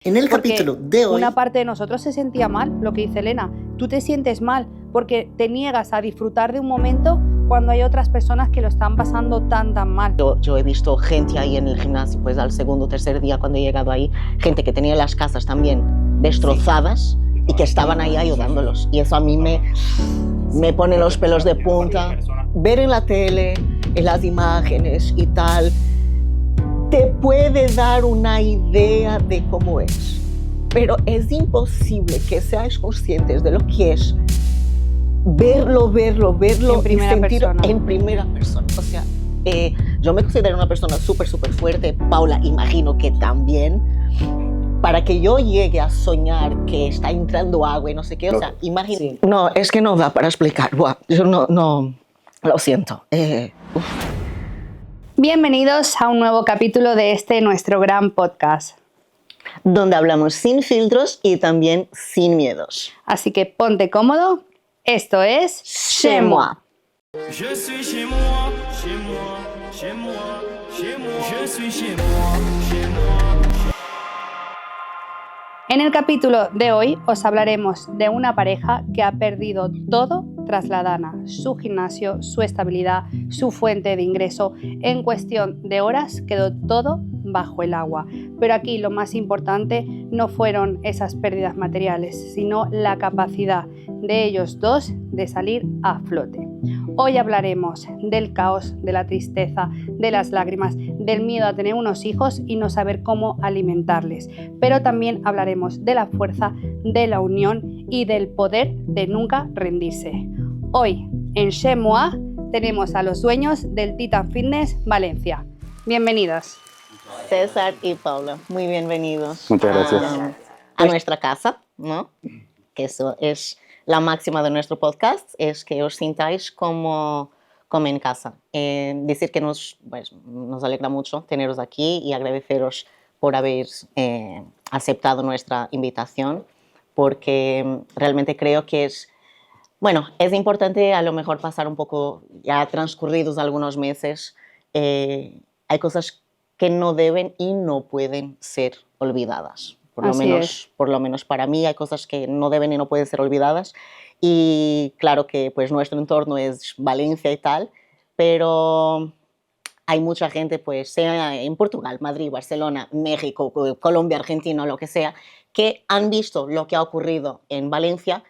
En el Porque capítulo de hoy, una parte de nosotros se sentía mal, lo que dice Elena. Tú te sientes mal porque te niegas a disfrutar de un momento cuando hay otras personas que lo están pasando tan mal. Yo he visto gente ahí en el gimnasio, pues al segundo o tercer día cuando he llegado ahí, gente que tenía las casas también destrozadas y que estaban ahí ayudándolos. Y eso a mí me pone los pelos de punta. Ver en la tele, en las imágenes y tal, te puede dar una idea de cómo es, pero es imposible que seáis conscientes de lo que es verlo en primera y sentirlo persona. en primera persona. O sea, yo me considero una persona súper fuerte, Paula imagino que también, para que yo llegue a soñar que está entrando agua y no sé qué, o sea, imagino... Sí. No, es que no da para explicar, yo no, lo siento. Bienvenidos a un nuevo capítulo de nuestro gran podcast. Donde hablamos sin filtros y también sin miedos. Así que ponte cómodo, esto es Chez Moi. Je suis chez moi, chez moi, chez moi, chez moi. Je suis chez moi, chez moi. En el capítulo de hoy os hablaremos de una pareja que ha perdido todo tras la Dana, su gimnasio, su estabilidad, su fuente de ingreso. En cuestión de horas quedó todo bajo el agua. Pero aquí lo más importante no fueron esas pérdidas materiales, sino la capacidad de ellos dos de salir a flote. Hoy hablaremos del caos, de la tristeza, de las lágrimas, del miedo a tener unos hijos y no saber cómo alimentarles. Pero también hablaremos de la fuerza, de la unión y del poder de nunca rendirse. Hoy en Chez Moi tenemos a los dueños del Titan Fitness Valencia. Bienvenidos. César y Paula, muy bienvenidos. Muchas gracias. A nuestra casa, ¿no? Que eso es la máxima de nuestro podcast, es que os sintáis como en casa. Decir que nos alegra mucho teneros aquí y agradeceros por haber aceptado nuestra invitación, porque realmente creo que es importante a lo mejor pasar un poco, ya transcurridos algunos meses, hay cosas que no deben y no pueden ser olvidadas. Por lo menos para mí hay cosas que no deben y no pueden ser olvidadas. Y claro que pues nuestro entorno es Valencia y tal, pero hay mucha gente, pues sea en Portugal, Madrid, Barcelona, México, Colombia, Argentina, lo que sea, que han visto lo que ha ocurrido en Valencia,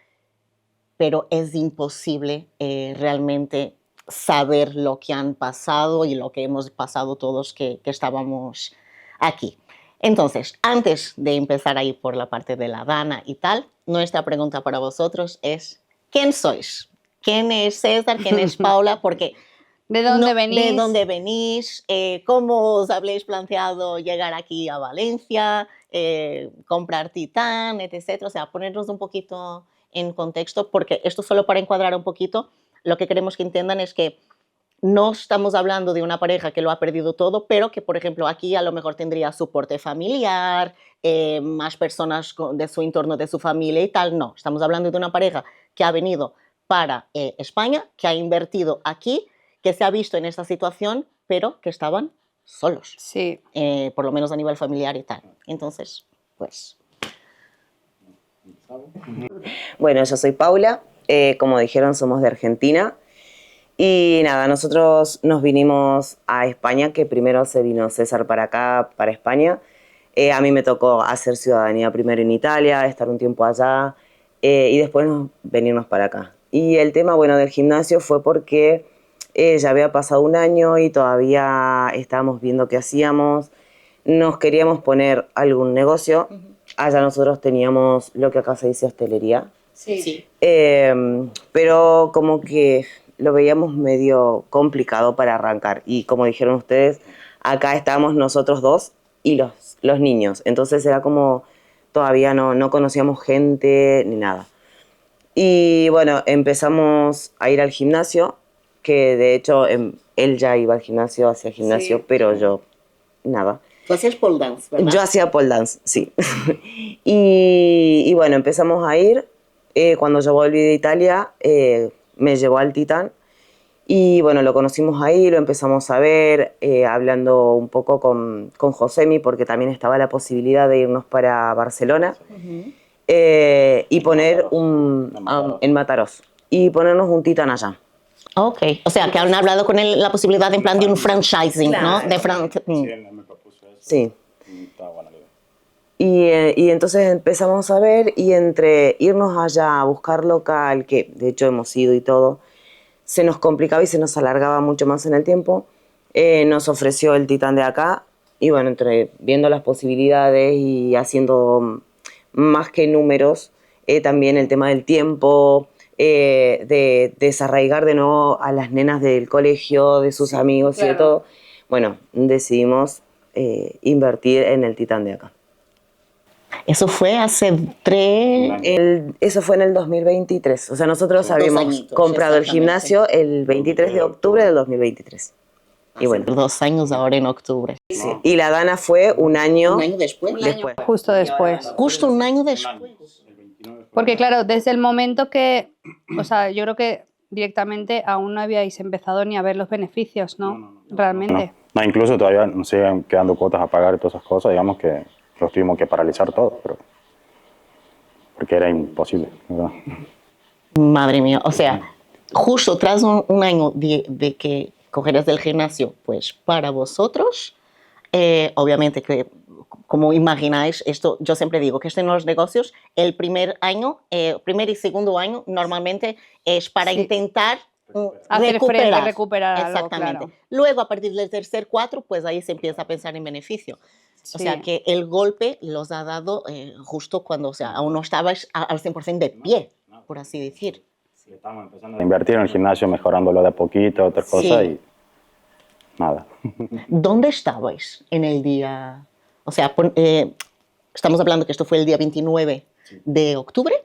pero es imposible realmente saber lo que han pasado y lo que hemos pasado todos que estábamos aquí. Entonces, antes de empezar ahí por la parte de la Dana y tal, nuestra pregunta para vosotros es, ¿quién sois? ¿Quién es César? ¿Quién es Paula? Porque ¿De dónde venís? ¿De dónde venís? ¿Cómo os habéis planteado llegar aquí a Valencia? Comprar Titan, etc. O sea, ponernos un poquito en contexto, porque esto solo para encuadrar un poquito, lo que queremos que entiendan es que no estamos hablando de una pareja que lo ha perdido todo, pero que, por ejemplo, aquí a lo mejor tendría soporte familiar, más personas de su entorno, de su familia y tal. No, estamos hablando de una pareja que ha venido para España, que ha invertido aquí, que se ha visto en esta situación, pero que estaban solos. Sí. Por lo menos a nivel familiar y tal. Entonces, pues... Bueno, yo soy Paula, como dijeron, somos de Argentina. Y nada, nosotros nos vinimos a España, que primero se vino César para acá, para España. A mí me tocó hacer ciudadanía primero en Italia, estar un tiempo allá y después venirnos para acá. Y el tema, del gimnasio fue porque ya había pasado un año y todavía estábamos viendo qué hacíamos. Nos queríamos poner algún negocio. Allá nosotros teníamos lo que acá se dice hostelería. Sí. Pero como que lo veíamos medio complicado para arrancar. Y como dijeron ustedes, acá estábamos nosotros dos y los niños. Entonces era como todavía no conocíamos gente ni nada. Y bueno, empezamos a ir al gimnasio, que de hecho él ya iba al gimnasio, hacía gimnasio, sí. Pero yo nada. Tú hacías pole dance, ¿verdad? Yo hacía pole dance, sí. y bueno, empezamos a ir. Cuando yo volví de Italia, me llevó al Titan Y bueno, lo conocimos ahí, lo empezamos a ver, hablando un poco con Josemi, porque también estaba la posibilidad de irnos para Barcelona y poner en Mataros, y ponernos un Titán allá. Ok, o sea, que han hablado con él la posibilidad en plan de un franchising, ¿no? De Sí, él me propuso eso. Sí. Y estaba buena la idea. Y entonces empezamos a ver, y entre irnos allá a buscar local, que de hecho hemos ido y todo, se nos complicaba y se nos alargaba mucho más en el tiempo. Nos ofreció el Titán de acá, y bueno, entre viendo las posibilidades y haciendo más que números, también el tema del tiempo, de desarraigar de nuevo a las nenas del colegio, de sus amigos y de todo, bueno, decidimos invertir en el Titán de acá. Eso fue hace 3... Eso fue en el 2023. O sea, nosotros habíamos añitos, comprado el exactamente. gimnasio el 23 de octubre del 2023. Y bueno, 2 años ahora en octubre. sí. Y la Dana fue un año después. Justo después. Justo un año después. El 29 fue Porque claro, desde el momento que, o sea, yo creo que directamente aún no habíais empezado ni a ver los beneficios, ¿no? Realmente. No, incluso todavía nos siguen quedando cuotas a pagar y todas esas cosas, digamos que los tuvimos que paralizar todo, pero porque era imposible, ¿verdad? Madre mía, o sea, justo tras un año de que cogeras del gimnasio, pues para vosotros, obviamente que, como imagináis, esto, yo siempre digo que esto en los negocios, el primer año, primer y segundo año, normalmente es para Sí. intentar Hacer frente, recuperar algo, Exactamente. claro. Luego, a partir del tercer 4, pues ahí se empieza a pensar en beneficio. O sea, Sí. que el golpe los ha dado justo cuando, o sea, aún no estabais al 100% de pie, por así decir. Estamos empezando a invertir en el gimnasio, mejorándolo de a poquito, otras cosas, y nada. ¿Dónde estabais en el día? O sea, estamos hablando que esto fue el día 29 de octubre.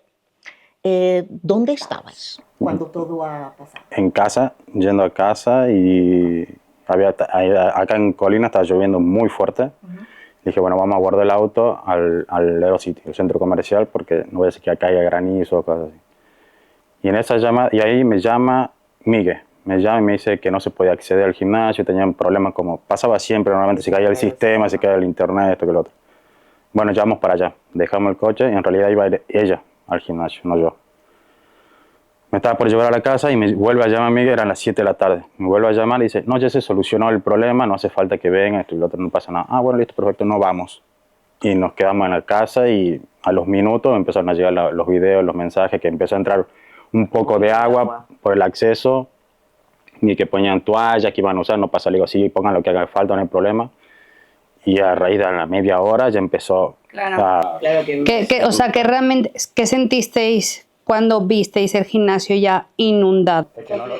¿Dónde estabais cuando todo ha pasado? En casa, yendo a casa, y acá en Colina estaba lloviendo muy fuerte. Dije, bueno, vamos a guardar el auto al Aerocity, el centro comercial, porque no voy a decir que acá haya granizo o cosas así. Y en esa llamada, y ahí me llama Miguel, me llama y me dice que no se podía acceder al gimnasio, tenían problemas como pasaba siempre, normalmente se caía el sistema, se caía el internet, esto que lo otro. Bueno, ya vamos para allá, dejamos el coche y en realidad iba a ir ella al gimnasio, no yo. Me estaba por llevar a la casa y me vuelve a llamar Miguel, eran las 7 de la tarde. Me vuelve a llamar y dice, no, ya se solucionó el problema, no hace falta que venga, esto y lo otro, no pasa nada. Ah, bueno, listo, perfecto, no vamos. Y nos quedamos en la casa y a los minutos empezaron a llegar los videos, los mensajes, que empezó a entrar un poco de agua por el acceso, y que ponían toallas que iban a usar, no pasa, le digo, sí, pongan lo que haga falta, no hay problema. Y a raíz de la media hora ya empezó a... O sea, que realmente, ¿qué sentisteis cuando visteis el gimnasio ya inundado?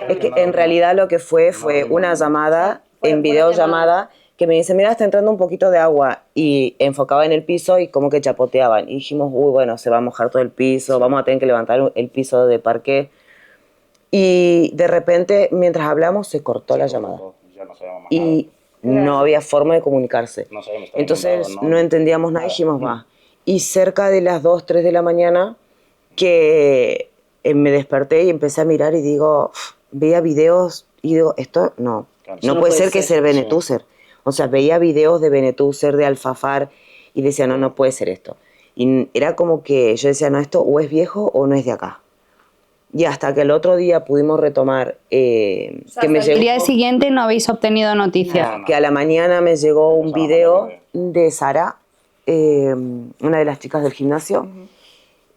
Es que en realidad lo que fue una llamada, en videollamada, que me dice, mira, está entrando un poquito de agua, y enfocaba en el piso y como que chapoteaban. Y dijimos, uy, bueno, se va a mojar todo el piso, vamos a tener que levantar el piso de parqué. Y de repente, mientras hablamos, se cortó la llamada. Ya no sabíamos más Y no había forma de comunicarse. No sabíamos, estaba Entonces inundado, no entendíamos nada, dijimos, va. Y cerca de las 2, 3 de la mañana, que me desperté y empecé a mirar y digo, veía videos y digo, esto no puede ser que sea Benetúser. O sea, veía videos de Benetúser, de Alfafar, y decía, no puede ser esto. Y era como que yo decía, no, esto o es viejo o no es de acá. Y hasta que el otro día pudimos retomar, que me El llegó, día siguiente no habéis obtenido noticias. que a la mañana me llegó un video de Sara, una de las chicas del gimnasio,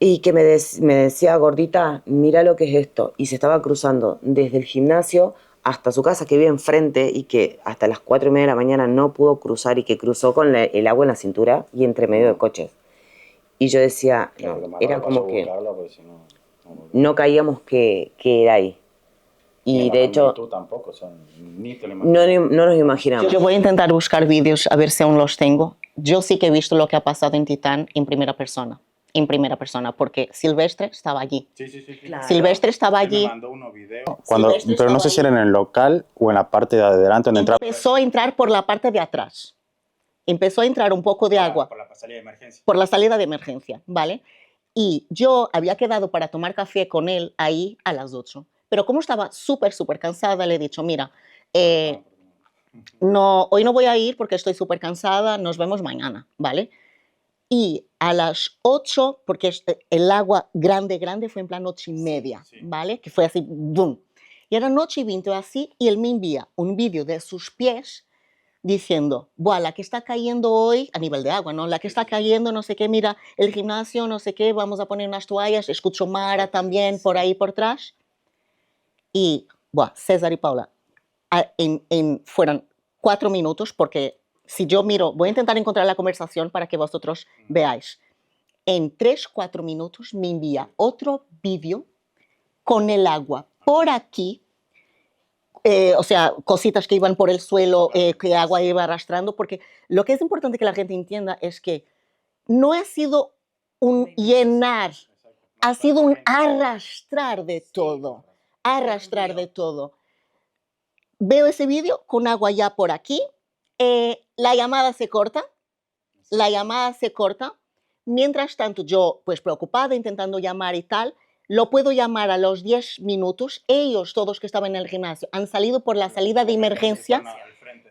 y que me decía, gordita, mira lo que es esto. Y se estaba cruzando desde el gimnasio hasta su casa, que vive enfrente, y que hasta las 4:30 de la mañana no pudo cruzar, y que cruzó con el agua en la cintura y entre medio de coches. Y yo decía, no, era como que no caíamos que era ahí. Y de hecho, Tú tampoco, o sea, ni te lo no nos imaginamos. Yo voy a intentar buscar vídeos a ver si aún los tengo. Yo sí que he visto lo que ha pasado en Titán en primera persona, porque Silvestre estaba allí. Sí. Claro. Silvestre estaba Él me allí. mandó unos videos. Silvestre Pero no sé estaba si era en el local o en la parte de adelante donde entraba. Empezó a entrar por la parte de atrás. Empezó a entrar un poco de agua Por la salida de emergencia. por la salida de emergencia, ¿vale? Y yo había quedado para tomar café con él ahí a las 8. Pero como estaba súper cansada, le he dicho, mira, no, hoy no voy a ir porque estoy súper cansada, nos vemos mañana, ¿vale? Y a las 8, porque el agua grande fue en plan 8:30, ¿vale? Que fue así, boom. Y era 8:20 o así, y él me envía un vídeo de sus pies diciendo, buah, la que está cayendo hoy, a nivel de agua, ¿no? La que está cayendo, no sé qué, mira, el gimnasio, no sé qué, vamos a poner unas toallas, escucho Mara también por ahí por atrás. Y, buah, César y Paula, fueron 4 minutos, porque si yo miro, voy a intentar encontrar la conversación para que vosotros veáis. En 3-4 minutos me envía otro vídeo con el agua por aquí, o sea, cositas que iban por el suelo, que agua iba arrastrando, porque lo que es importante que la gente entienda es que no ha sido un llenar, ha sido un arrastrar de todo, arrastrar de todo. Veo ese vídeo con agua ya por aquí, la llamada se corta, mientras tanto yo pues preocupada intentando llamar y tal, lo puedo llamar a los 10 minutos, ellos todos que estaban en el gimnasio han salido por la salida de emergencia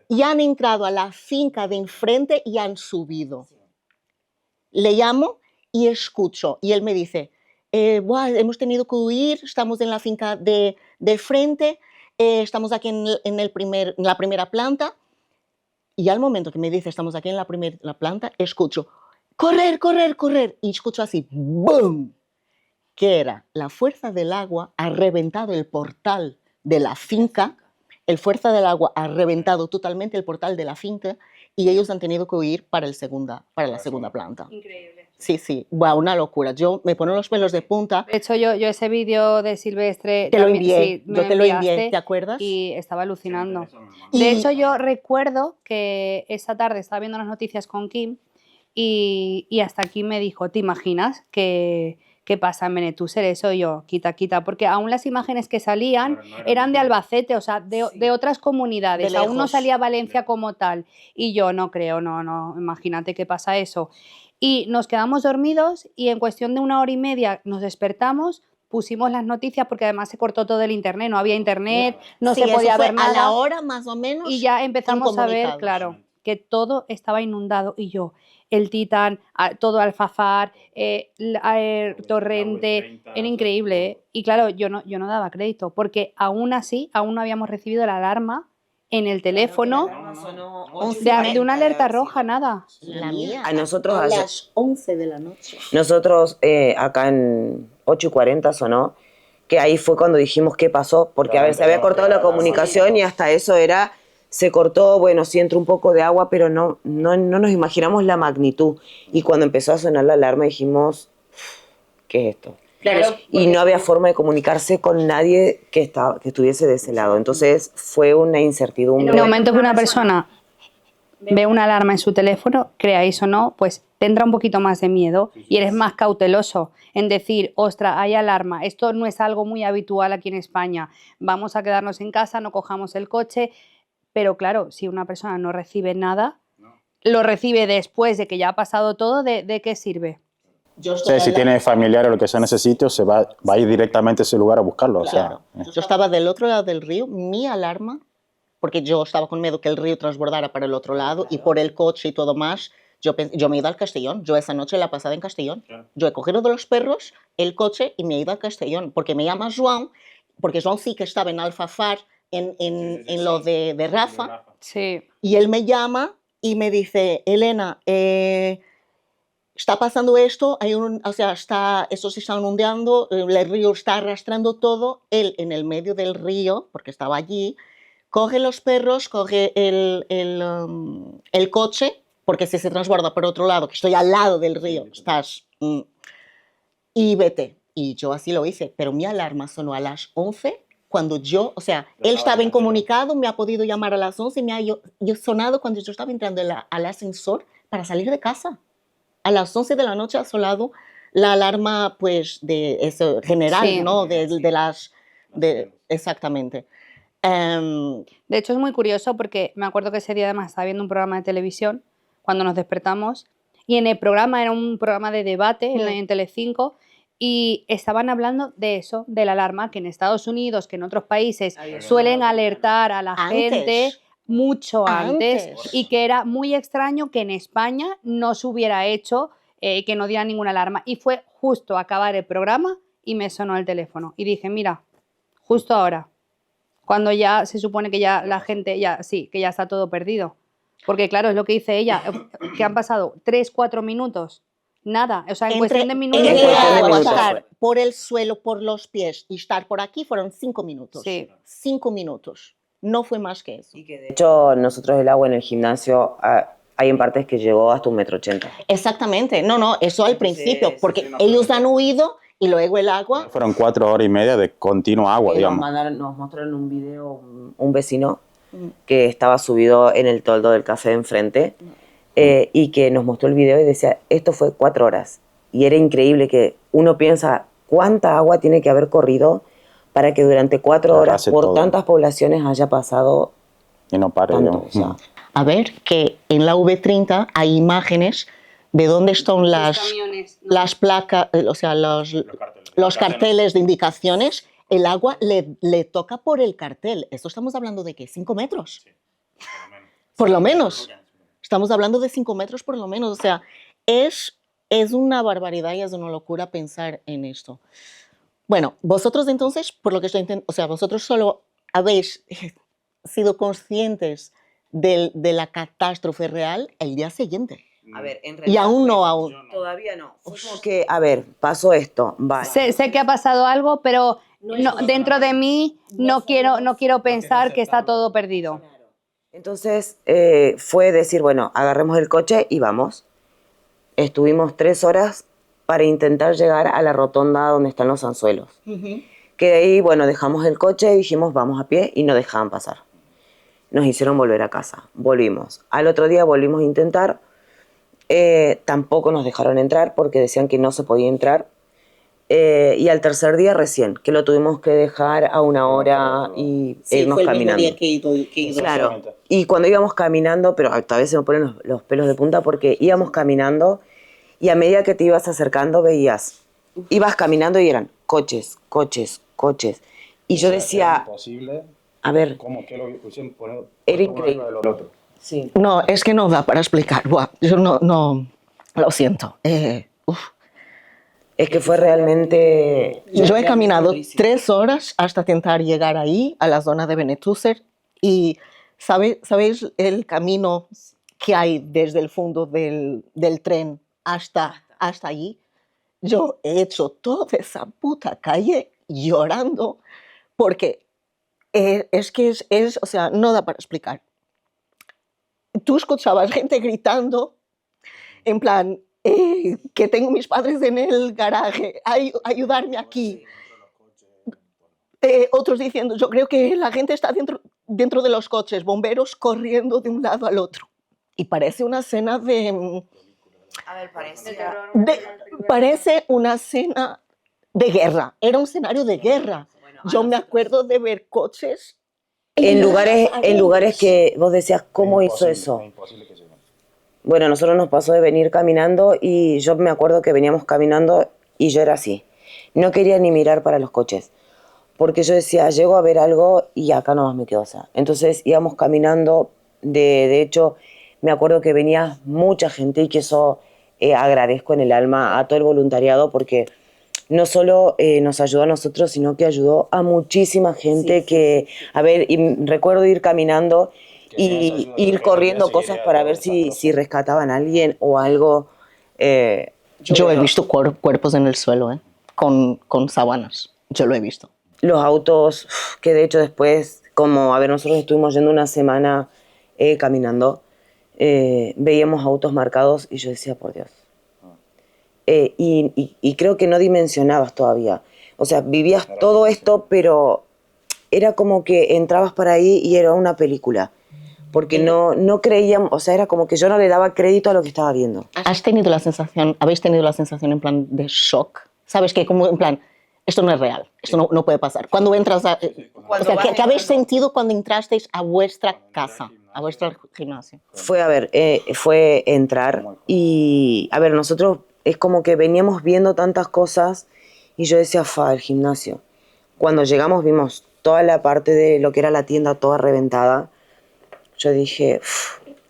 y han entrado a la finca de enfrente y han subido. Le llamo y escucho y él me dice, hemos tenido que huir, estamos en la finca de frente, estamos aquí en la primera planta. Y al momento que me dice, estamos aquí en la primera planta, escucho, correr, y escucho así, ¡boom! Que era la fuerza del agua ha reventado el portal de la finca, el fuerza del agua ha reventado totalmente el portal de la finca y ellos han tenido que huir para la segunda planta. Increíble. Sí, wow, una locura. Yo me pongo los pelos de punta. De hecho, yo ese vídeo de Silvestre Te lo también, envié, sí, me yo te lo envié, enviaste ¿te acuerdas? y estaba alucinando. Y- De hecho, yo recuerdo que esa tarde estaba viendo las noticias con Kim y hasta aquí me dijo, ¿te imaginas qué pasa en Benetúser? Eso y yo, quita, porque aún las imágenes que salían eran de Albacete, o sea, de otras comunidades, De aún no lejos. salía Valencia como tal. Y yo no creo, no, imagínate qué pasa eso. Y nos quedamos dormidos y en cuestión de 1 hora y media nos despertamos, pusimos las noticias porque además se cortó todo el internet, no había internet, no Sí, se eso podía fue ver nada. a la hora más o menos. Y ya empezamos a ver, incomunicados. claro, que todo estaba inundado y yo, el Titán, todo Alfafar, Torrente, era increíble, ¿eh? Y claro, yo no daba crédito, porque aún así, aún no habíamos recibido la alarma en el teléfono de una alerta roja, nada. La mía. A nosotros a ayer- las 11 de la noche. Nosotros acá en 8:40 sonó, que ahí fue cuando dijimos qué pasó, porque a ver, se había cortado la comunicación y hasta eso era, se cortó, bueno, sí entró un poco de agua, pero no nos imaginamos la magnitud. Y cuando empezó a sonar la alarma dijimos, ¿qué es esto? Claro, Y no había forma de comunicarse con nadie que estuviese de ese lado. Entonces fue una incertidumbre. En el momento que una persona ve una alarma en su teléfono, creáis o no, pues tendrá un poquito más de miedo y eres más cauteloso en decir, ostras, hay alarma, esto no es algo muy habitual aquí en España, vamos a quedarnos en casa, no cojamos el coche. Pero claro, si una persona no recibe nada, lo recibe después de que ya ha pasado todo, ¿de qué sirve? Yo O sea, si tiene familiar o lo que sea en ese sitio, va a ir directamente a ese lugar a buscarlo. Claro. O sea, Yo estaba del otro lado del río, mi alarma, porque yo estaba con miedo que el río transbordara para el otro lado y por el coche y todo más, yo me he ido al Castellón. Yo esa noche la he pasado en Castellón. Yo he cogido de los perros el coche y me he ido al Castellón, porque me llama Joan, porque Joan sí que estaba en Alfafar, en lo de Rafa, Sí. y él me llama y me dice, Elena, está pasando esto, estos se están inundando, el río está arrastrando todo, él en el medio del río, porque estaba allí, coge los perros, coge el coche, porque si se transborda por otro lado, que estoy al lado del río, y vete. Y yo así lo hice, pero mi alarma sonó a las 11, cuando él estaba incomunicado, me ha podido llamar a las 11, me ha sonado cuando yo estaba entrando al ascensor para salir de casa. A las 11 de la noche ha sonado la alarma, pues, de eso, general, Sí. ¿no? Exactamente. De hecho, es muy curioso porque me acuerdo que ese día además estaba viendo un programa de televisión cuando nos despertamos y en el programa era un programa de debate en Telecinco y estaban hablando de eso, de la alarma, que en Estados Unidos, que en otros países Había suelen sonado. alertar a la Antes. gente mucho antes, Antes. y que era muy extraño que en España no se hubiera hecho, que no diera ninguna alarma. Y fue justo acabar el programa y me sonó el teléfono. Y dije, mira, justo ahora, cuando ya se supone que ya la gente, que ya está todo perdido. Porque claro, es lo que dice ella, que han pasado 3, 4 minutos, nada, o sea, en cuestión de minutos. En Entre cuestión de minutos. estar por el suelo, por los pies y estar por aquí fueron 5 minutos. Sí. 5 minutos. No fue más que eso. Y que de hecho nosotros el agua en el gimnasio hay en partes que llegó hasta 1,80 m. Exactamente. No, eso al Entonces, principio, porque ellos han huido y luego el agua. Fueron 4 horas y media de continua agua, Nos digamos. mostraron un video un vecino que estaba subido en el toldo del café de enfrente y que nos mostró el video y decía, esto fue 4 horas. Y era increíble que uno piensa cuánta agua tiene que haber corrido para que durante 4 horas Arrase por todo. tantas poblaciones haya pasado Y no pare, tanto. digamos. O sea, A ver, que en la V30 hay imágenes de dónde están las camiones, ¿no? las placas, o sea, los carteles de indicaciones. El agua le toca por el cartel. Esto estamos hablando de ¿qué? 5 metros. Por lo menos. Estamos hablando de 5 metros por lo menos. O sea, es una barbaridad y es una locura pensar en esto. Bueno, vosotros entonces, por lo que estoy entendiendo, o sea, vosotros solo habéis sido conscientes de la catástrofe real el día siguiente. a ver, en Y realidad aún no, aún. todavía no. Fue como que, a ver, pasó esto, vale. Sé que ha pasado algo, pero no, dentro de mí no quiero pensar que está todo perdido. Entonces fue decir, bueno, agarremos el coche y vamos. Estuvimos 3 horas para intentar llegar a la rotonda donde están los anzuelos. Que de ahí, bueno, dejamos el coche y dijimos, vamos a pie y no dejaban pasar. Nos hicieron volver a casa. Volvimos. Al otro día volvimos a intentar. Tampoco nos dejaron entrar porque decían que no se podía entrar. Y al tercer día recién, que lo tuvimos que dejar a 1 hora y irnos caminando. Claro, y cuando íbamos caminando, pero tal vez se me ponen los pelos de punta porque íbamos caminando y a medida que te ibas acercando veías, ibas caminando y eran coches, coches, coches. Y yo decía, a ver, era increíble. Sí. No, es que no da para explicar. Buah, yo no, lo siento. Es que fue realmente... Yo he caminado 3 horas hasta intentar llegar ahí, a la zona de Benetúser, y ¿sabéis el camino que hay desde el fondo del tren hasta allí? Yo he hecho toda esa puta calle llorando porque es que o sea, no da para explicar. Tú escuchabas gente gritando en plan, que tengo mis padres en el garaje, ayudarme aquí. Otros diciendo, yo creo que la gente está dentro de los coches, bomberos corriendo de un lado al otro. Y parece una escena A ver, parece una escena de guerra. Era un escenario de guerra. Yo me acuerdo de ver coches en lugares que vos decías, ¿cómo hizo eso? Bueno, a nosotros nos pasó de venir caminando y yo me acuerdo que veníamos caminando y yo era así. No quería ni mirar para los coches, porque yo decía, llego a ver algo y acá nomás me quedo. O sea, entonces íbamos caminando, de hecho, me acuerdo que venía mucha gente y que eso agradezco en el alma a todo el voluntariado porque no solo nos ayudó a nosotros, sino que ayudó a muchísima gente a ver, y recuerdo ir caminando y ir corriendo cosas para ver si rescataban a alguien o algo. Yo he visto cuerpos en el suelo, con sábanas. Yo lo he visto. Los autos, que de hecho después, como, a ver, nosotros estuvimos yendo una semana caminando, veíamos autos marcados y yo decía, por Dios. Y creo que no dimensionabas todavía. O sea, vivías todo esto, pero era como que entrabas para ahí y era una película. Porque no creíamos, o sea, era como que yo no le daba crédito a lo que estaba viendo. ¿Habéis tenido la sensación en plan de shock? ¿Sabes que como en plan, esto no es real, esto no puede pasar? Cuando entras o sea, ¿qué habéis sentido cuando entrasteis a vuestra casa, a vuestro gimnasio? Fue entrar y, a ver, nosotros es como que veníamos viendo tantas cosas Y yo decía, el gimnasio. Cuando llegamos vimos toda la parte de lo que era la tienda toda reventada. Yo dije,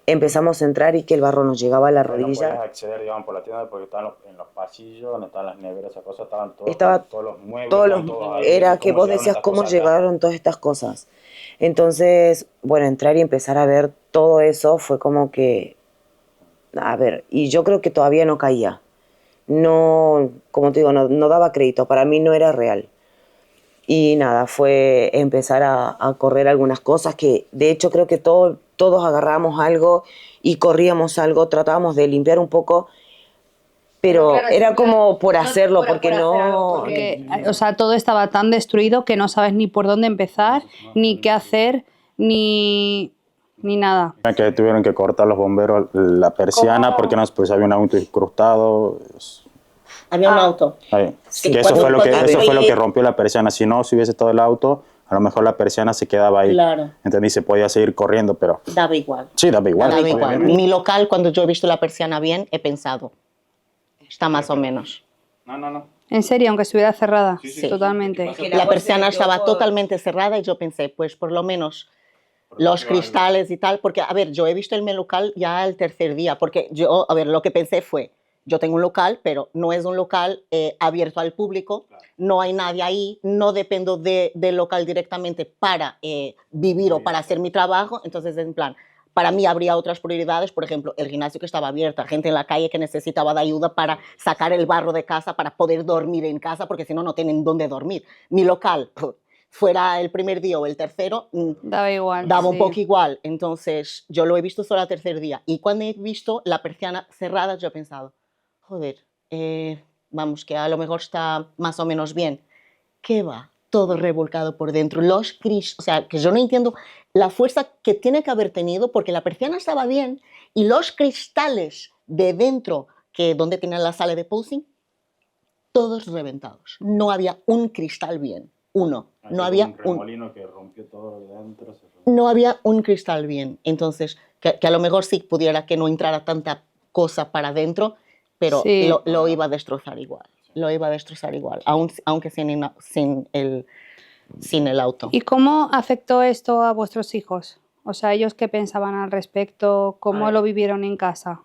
empezamos a entrar y que el barro nos llegaba a la Pero no rodilla. podías acceder, digamos, por la tienda porque estaban en los pasillos, donde estaban las neveras, esas cosas, estaban todos, Estaba todos los muebles. todos estaban los, todos ahí. era que ¿Cómo vos llegaron decías estas cómo cosas acá? llegaron todas estas cosas. Entonces, bueno, entrar y empezar a ver todo eso fue como que, a ver, y yo creo que todavía no caía. No, como te digo, no daba crédito, para mí no era real. Y nada, fue empezar a correr algunas cosas que de hecho creo que todos agarramos algo y corríamos algo, tratábamos de limpiar un poco, pero claro, era como por hacerlo, porque por hacer algo, no... porque, o sea, todo estaba tan destruido que no sabes ni por dónde empezar, ni qué hacer, ni nada. Que tuvieron que cortar los bomberos la persiana ¿Cómo? porque no, pues había un auto incrustado. Había un auto. Ahí. Sí, Que eso cuando- fue lo que cuando eso fue lo fue- que rompió la persiana. Si no, si hubiese estado el auto, a lo mejor la persiana se quedaba ahí. Claro. ¿Entendí? Se podía seguir corriendo, pero Daba igual. sí, daba igual. Daba igual. obviamente. Mi local, cuando yo he visto la persiana bien, he pensado, está más o menos. No. En serio, aunque estuviera cerrada, sí. totalmente. Es que La agua persiana se metió estaba por- totalmente cerrada y yo pensé, pues por lo menos los cristales y tal, porque, a ver, yo he visto el mi local ya el tercer día, porque yo, a ver, lo que pensé fue, yo tengo un local, pero no es un local abierto al público, no hay nadie ahí, no dependo del local directamente para vivir o para hacer mi trabajo, entonces en plan, para mí habría otras prioridades, por ejemplo, el gimnasio que estaba abierto, gente en la calle que necesitaba de ayuda para sacar el barro de casa, para poder dormir en casa, porque si no, no tienen dónde dormir. Mi local, fuera el primer día o el tercero, Daba igual. daba un sí. poco igual. Entonces, yo lo he visto solo el tercer día. Y cuando he visto la persiana cerrada, yo he pensado, joder, vamos, que a lo mejor está más o menos bien. ¿Qué va? Todo revolcado por dentro. O sea, que yo no entiendo la fuerza que tiene que haber tenido, porque la persiana estaba bien y los cristales de dentro, que donde tienen la sala de posing, todos reventados. No había un cristal bien. Uno. No había un que rompió todo dentro. no había un cristal bien. Entonces, que a lo mejor sí pudiera que no entrara tanta cosa para adentro, pero Sí. lo iba a destrozar igual. Lo iba a destrozar igual, aunque sin el auto. ¿Y cómo afectó esto a vuestros hijos? O sea, ¿ellos qué pensaban al respecto? ¿Cómo lo vivieron en casa?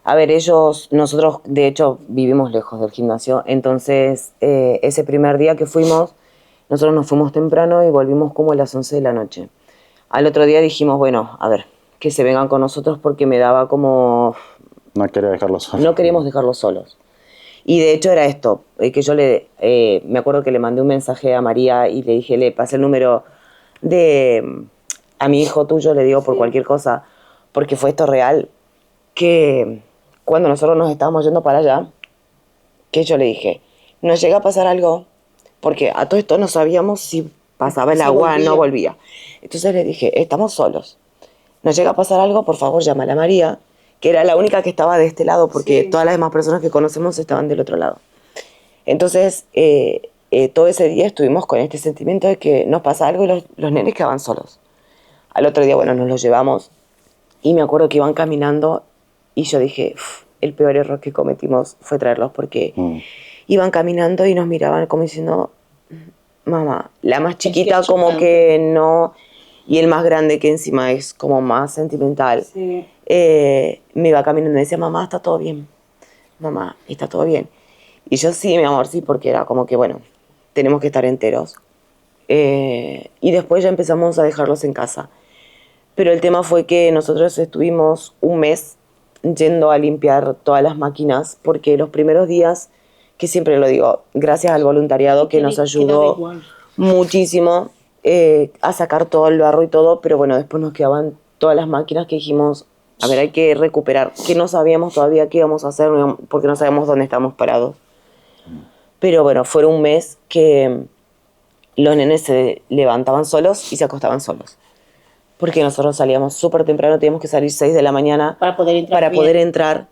A ver, nosotros de hecho vivimos lejos del gimnasio, entonces ese primer día que fuimos, nosotros nos fuimos temprano y volvimos como a las 11 de la noche. Al otro día dijimos, bueno, a ver, que se vengan con nosotros porque me daba como... No quería dejarlos solos. No queríamos dejarlos solos. Y de hecho era esto, que yo me acuerdo que le mandé un mensaje a María y le dije, le pasé el número a mi hijo tuyo, le digo por cualquier cosa, porque fue esto real, que cuando nosotros nos estábamos yendo para allá, que yo le dije, nos llega a pasar algo, porque a todo esto no sabíamos si pasaba el Si agua o volvía. no volvía. Entonces le dije, estamos solos, nos llega a pasar algo, por favor llámale a María, que era la única que estaba de este lado, porque todas las demás personas que conocemos estaban del otro lado. Entonces, todo ese día estuvimos con este sentimiento de que nos pasa algo y los nenes quedaban solos. Al otro día, bueno, nos los llevamos y me acuerdo que iban caminando y yo dije, el peor error que cometimos fue traerlos porque iban caminando y nos miraban como diciendo, mamá, la más chiquita es como chocante. que no, y el más grande que encima es como más sentimental. Sí. Me iba caminando y decía, mamá, está todo bien, mamá, está todo bien. Y yo sí, mi amor, sí, porque era como que, bueno, tenemos que estar enteros. Y después ya empezamos a dejarlos en casa. Pero el tema fue que nosotros estuvimos un mes yendo a limpiar todas las máquinas, porque los primeros días, que siempre lo digo, gracias al voluntariado que nos ayudó muchísimo a sacar todo el barro y todo, pero bueno, después nos quedaban todas las máquinas que dijimos, a ver, hay que recuperar, que no sabíamos todavía qué íbamos a hacer, porque no sabíamos dónde estábamos parados. Pero bueno, fue un mes que los nenes se levantaban solos y se acostaban solos. Porque nosotros salíamos súper temprano, teníamos que salir 6 de la mañana Para poder entrar bien. poder entrar,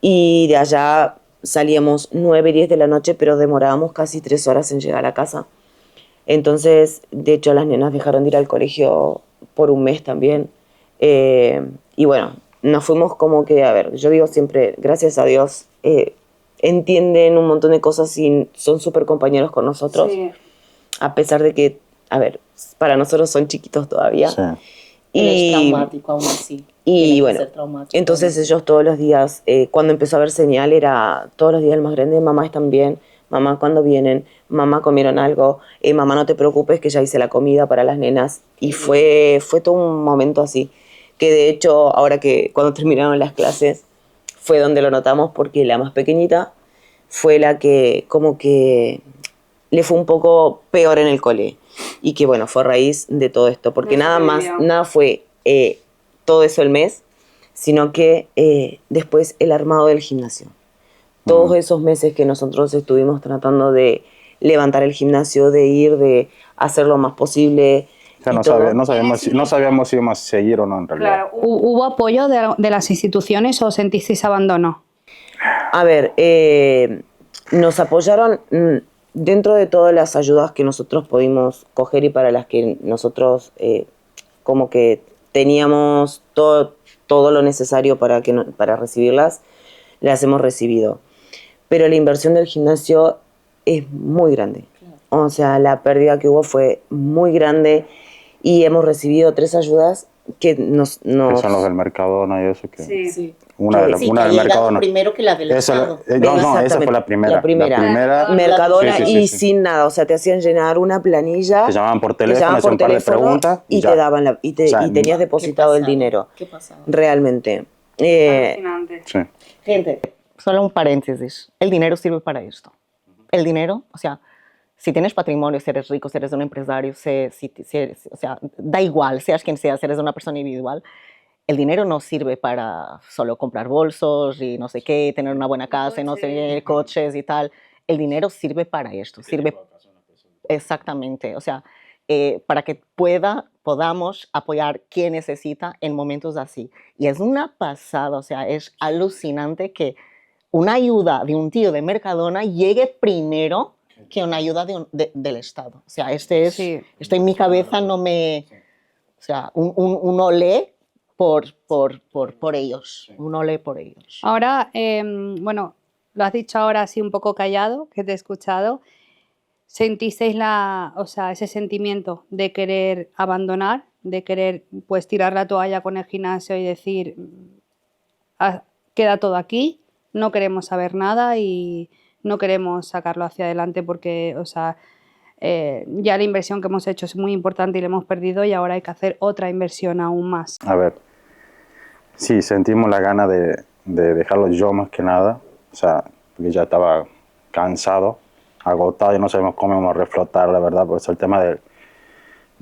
y de allá salíamos 9, 10 de la noche, pero demorábamos casi 3 horas en llegar a casa. Entonces, de hecho, las nenas dejaron de ir al colegio por un mes también. Y bueno, nos fuimos como que, a ver, yo digo siempre, gracias a Dios, entienden un montón de cosas y son súper compañeros con nosotros, a pesar de que, a ver, para nosotros son chiquitos todavía. Sí. Es traumático aún así. Y Tiene que bueno, ser traumático. entonces ellos todos los días, cuando empezó a haber señal, era todos los días el más grande: mamá, ¿están bien? Mamá, ¿cuándo vienen? Mamá, ¿comieron algo? Mamá, no te preocupes que ya hice la comida para las nenas. Y fue todo un momento así, que de hecho, ahora que cuando terminaron las clases, fue donde lo notamos, porque la más pequeñita fue la que como que le fue un poco peor en el cole. Y que bueno, fue a raíz de todo esto, porque nada fue todo eso el mes, sino que después el armado del gimnasio. Todos esos meses que nosotros estuvimos tratando de levantar el gimnasio, de ir, de hacer lo más posible. O sea, no sabíamos si íbamos a seguir o no, en realidad. Claro, ¿hubo apoyo de las instituciones o sentisteis abandono? A ver, nos apoyaron dentro de todas las ayudas que nosotros pudimos coger y para las que nosotros como que teníamos todo lo necesario para recibirlas, las hemos recibido. Pero la inversión del gimnasio es muy grande. O sea, la pérdida que hubo fue muy grande y hemos recibido 3 ayudas que nos... Que son los del Mercadona y eso. Sí. Una del Mercadona. Primero que la del Estado. Esa fue la primera. La primera. Mercadona, y sin nada. O sea, te hacían llenar una planilla. Te llamaban por teléfono, hacían un par de preguntas. Y te daban y tenías depositado el dinero. ¿Qué pasaba? Realmente. Alucinante. Sí. Gente, solo un paréntesis. El dinero sirve para esto. El dinero, o sea, si tienes patrimonio, si eres rico, si eres un empresario, o sea, da igual, seas quien seas, si eres una persona individual, el dinero no sirve para solo comprar bolsos y no sé qué, tener una buena casa y no sé qué, coches y tal. El dinero sirve para esto, sirve exactamente, o sea, para que podamos apoyar quien necesita en momentos así. Y es una pasada, o sea, es alucinante que una ayuda de un tío de Mercadona llegue primero que una ayuda del Estado. O sea, esto en mi cabeza no me... O sea, un olé por ellos. Un olé por ellos. Ahora, bueno, lo has dicho ahora así un poco callado, que te he escuchado. ¿Sentisteis ese sentimiento de querer abandonar, de querer pues tirar la toalla con el gimnasio y decir, queda todo aquí, no queremos saber nada y no queremos sacarlo hacia adelante porque, o sea, ya la inversión que hemos hecho es muy importante y la hemos perdido y ahora hay que hacer otra inversión aún más? A ver, sí, sentimos la gana de dejarlo yo más que nada, o sea, porque ya estaba cansado, agotado y no sabemos cómo íbamos a reflotar, la verdad, por eso el tema de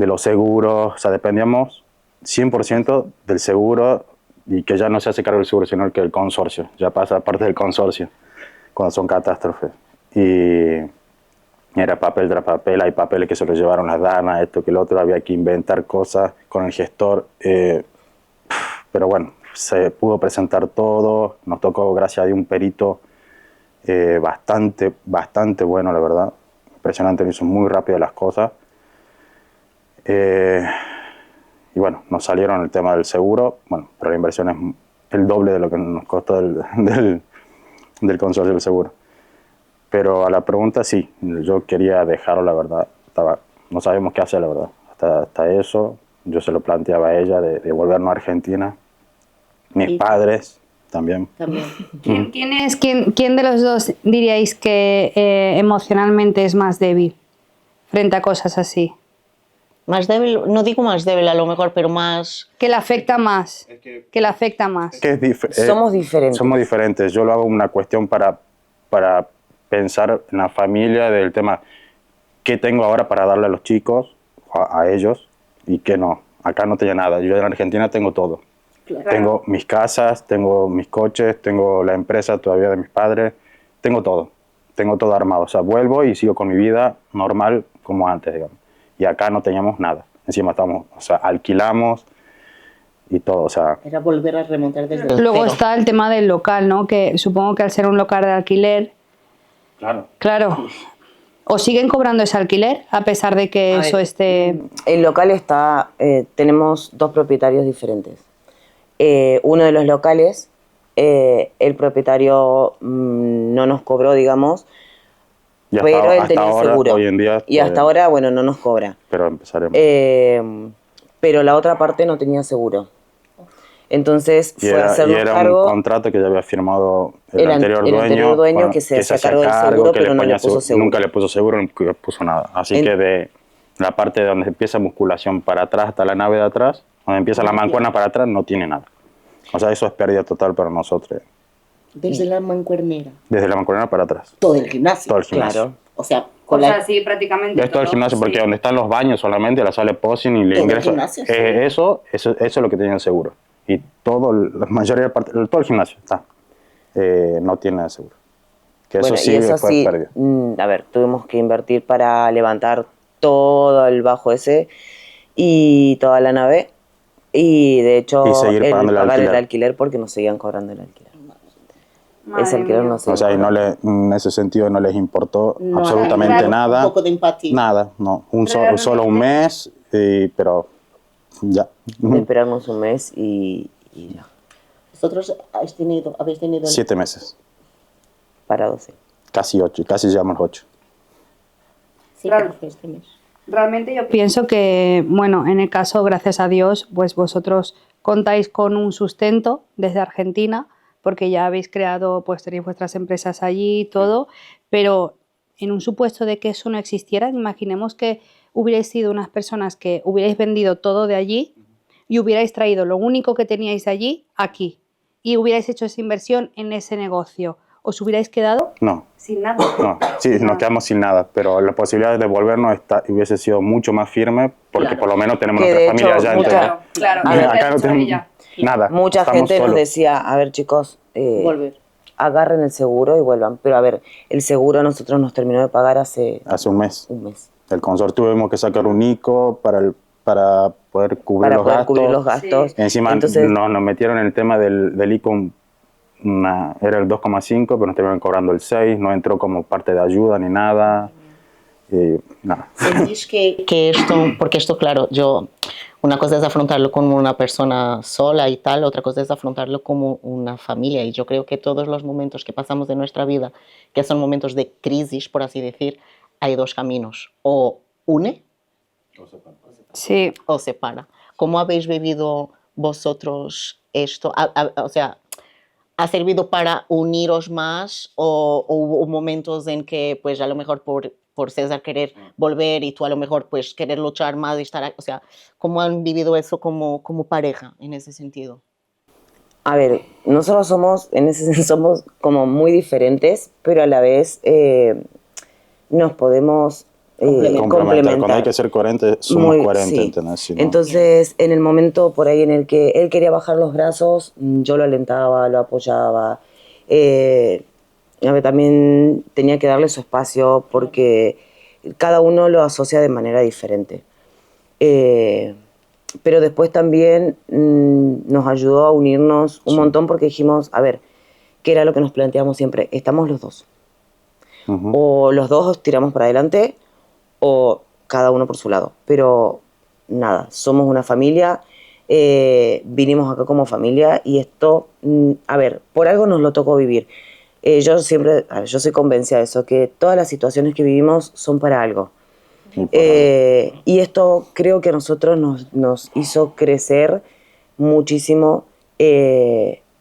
los seguros, o sea, dependíamos 100% del seguro y que ya no se hace cargo del seguro, sino que el consorcio, ya pasa parte del consorcio cuando son catástrofes. Y era papel tras papel, hay papeles que se los llevaron las danas, esto que el otro, había que inventar cosas con el gestor, pero bueno, se pudo presentar todo, nos tocó gracias a Dios un perito bastante bueno, la verdad, impresionante, hizo muy rápido las cosas. Y bueno, nos salieron el tema del seguro, bueno, pero la inversión es el doble de lo que nos costó del consorcio del seguro. Pero a la pregunta sí, yo quería dejarlo, la verdad, no sabíamos qué hacer, la verdad, hasta eso, yo se lo planteaba a ella de volvernos a Argentina, mis padres también. ¿Quién de los dos diríais que emocionalmente es más débil frente a cosas así? Más débil, no digo más débil a lo mejor, pero más... Que le afecta más. Que le afecta más. Somos diferentes. Somos diferentes. Yo lo hago una cuestión para pensar en la familia, del tema, ¿qué tengo ahora para darle a los chicos, a ellos, y qué no? Acá no tenía nada. Yo en Argentina tengo todo. Claro. Tengo mis casas, tengo mis coches, tengo la empresa todavía de mis padres, tengo todo armado. O sea, vuelvo y sigo con mi vida normal como antes, digamos. Y acá no teníamos nada. Encima alquilamos y todo, o sea... Era volver a remontar desde el Luego cero. está el tema del local, ¿no? Que supongo que al ser un local de alquiler... Claro. ¿Os siguen cobrando ese alquiler a pesar de que eso esté...? El local está... tenemos 2 propietarios diferentes. Uno de los locales El propietario no nos cobró, digamos, Y hasta, pero él hasta tenía ahora, seguro. hoy en día, Y hasta ahora, bueno, no nos cobra. pero empezaremos. Pero la otra parte no tenía seguro. Entonces Y fue a era, hacernos y era cargo un contrato que ya había firmado el anterior anterior dueño bueno, que se hacía cargo del seguro, que pero no le ponía puso seguro. Nunca le puso seguro, nunca le puso nada. Así que de la parte de donde empieza musculación para atrás hasta la nave de atrás, donde empieza la mancuerna para atrás, no tiene nada. O sea, eso es pérdida total para nosotros. Desde la mancuernera. Desde la mancuerna para atrás. Todo el gimnasio. Todo el gimnasio. Claro. O sea, O con sea, la... sí, prácticamente Es todo el gimnasio, porque donde están los baños solamente, la sala de posing y el Todo el ingreso. gimnasio, sí. Eso es lo que tiene el seguro. Y la mayoría de todo el gimnasio está. No tiene seguro. Que Bueno, eso sí y eso fue sí, pérdida. a ver, tuvimos que invertir para levantar todo el bajo ese y toda la nave. Y de hecho, Y seguir pagando el pagar el alquiler. alquiler porque nos seguían cobrando el alquiler. Madre Ese alquiler mía. no se O sea, y en ese sentido no les importó No, absolutamente claro, nada. Un poco de empatía. Nada, no. Realmente. Solo un mes, pero ya. de esperarnos un mes y ya, Vosotros habéis tenido... 7 meses. para 12. Casi 8, casi llegamos a los 8. Sí, Claro. que fue este mes. Realmente yo pienso que, bueno, en el caso, gracias a Dios, pues vosotros contáis con un sustento desde Argentina, porque ya habéis creado, pues tenéis vuestras empresas allí y todo, pero en un supuesto de que eso no existiera, imaginemos que hubierais sido unas personas que hubierais vendido todo de allí y hubierais traído lo único que teníais allí aquí y hubierais hecho esa inversión en ese negocio. ¿Os hubierais quedado No, sin nada? no. Sí, nos quedamos sin nada, pero la posibilidad de devolvernos hubiese sido mucho más firme porque Claro. por lo menos tenemos Que nuestra de familia hecho, allá. mucha- entonces, Claro, A ver, acá no tenemos nada. Mucha estamos gente nos solos. decía, a ver chicos, Volver. agarren el seguro y vuelvan. Pero a ver, el seguro a nosotros nos terminó de pagar hace Hace un mes. un mes. El consorcio tuvimos que sacar un ICO para poder cubrir Para los poder gastos. cubrir los gastos. Encima Entonces, nos metieron en el tema del ICO, era el 2,5, pero nos terminaron cobrando el 6, no entró como parte de ayuda ni nada. Y nada. ¿Sentís que Esto, porque esto, claro, una cosa es afrontarlo como una persona sola y tal, otra cosa es afrontarlo como una familia. Y yo creo que todos los momentos que pasamos de nuestra vida, que son momentos de crisis, por así decir, hay dos caminos. O une Sí. o separa. ¿Cómo habéis vivido vosotros esto? O sea, ¿ha servido para uniros más o hubo momentos en que pues a lo mejor por César querer volver y tú a lo mejor pues querer luchar más y estar, o sea, ¿cómo han vivido eso como pareja en ese sentido? a ver, nosotros en ese sentido somos como muy diferentes, pero a la vez nos podemos complementar. Cuando hay que ser coherentes, somos Muy, coherentes. sí. ¿Entendés? Si no- Entonces, en el momento por ahí en el que él quería bajar los brazos, yo lo alentaba, lo apoyaba. A ver, también tenía que darle su espacio porque cada uno lo asocia de manera diferente. Pero después también nos ayudó a unirnos un montón porque dijimos, a ver, ¿qué era lo que nos planteamos siempre? Estamos los dos. Ujú. O los dos tiramos para adelante o cada uno por su lado. Pero nada, somos una familia, vinimos acá como familia y esto, a ver, por algo nos lo tocó vivir. Yo soy convencida de eso, que todas las situaciones que vivimos son para algo. Y esto creo que a nosotros nos hizo crecer muchísimo,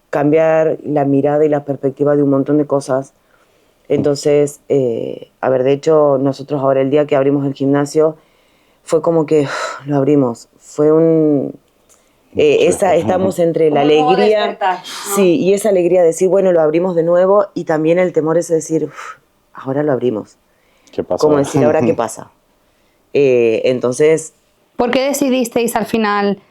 cambiar la mirada y la perspectiva de un montón de cosas. Entonces, a ver, de hecho, nosotros ahora el día que abrimos el gimnasio, fue como que lo abrimos. Fue estamos entre la Como un nuevo alegría, despertar, ¿no? sí, y esa alegría de decir, bueno, lo abrimos de nuevo, y también el temor es de decir, ahora lo abrimos. ¿Qué pasa? Como decir, ¿ahora qué pasa? Entonces, ¿Por qué decidisteis al final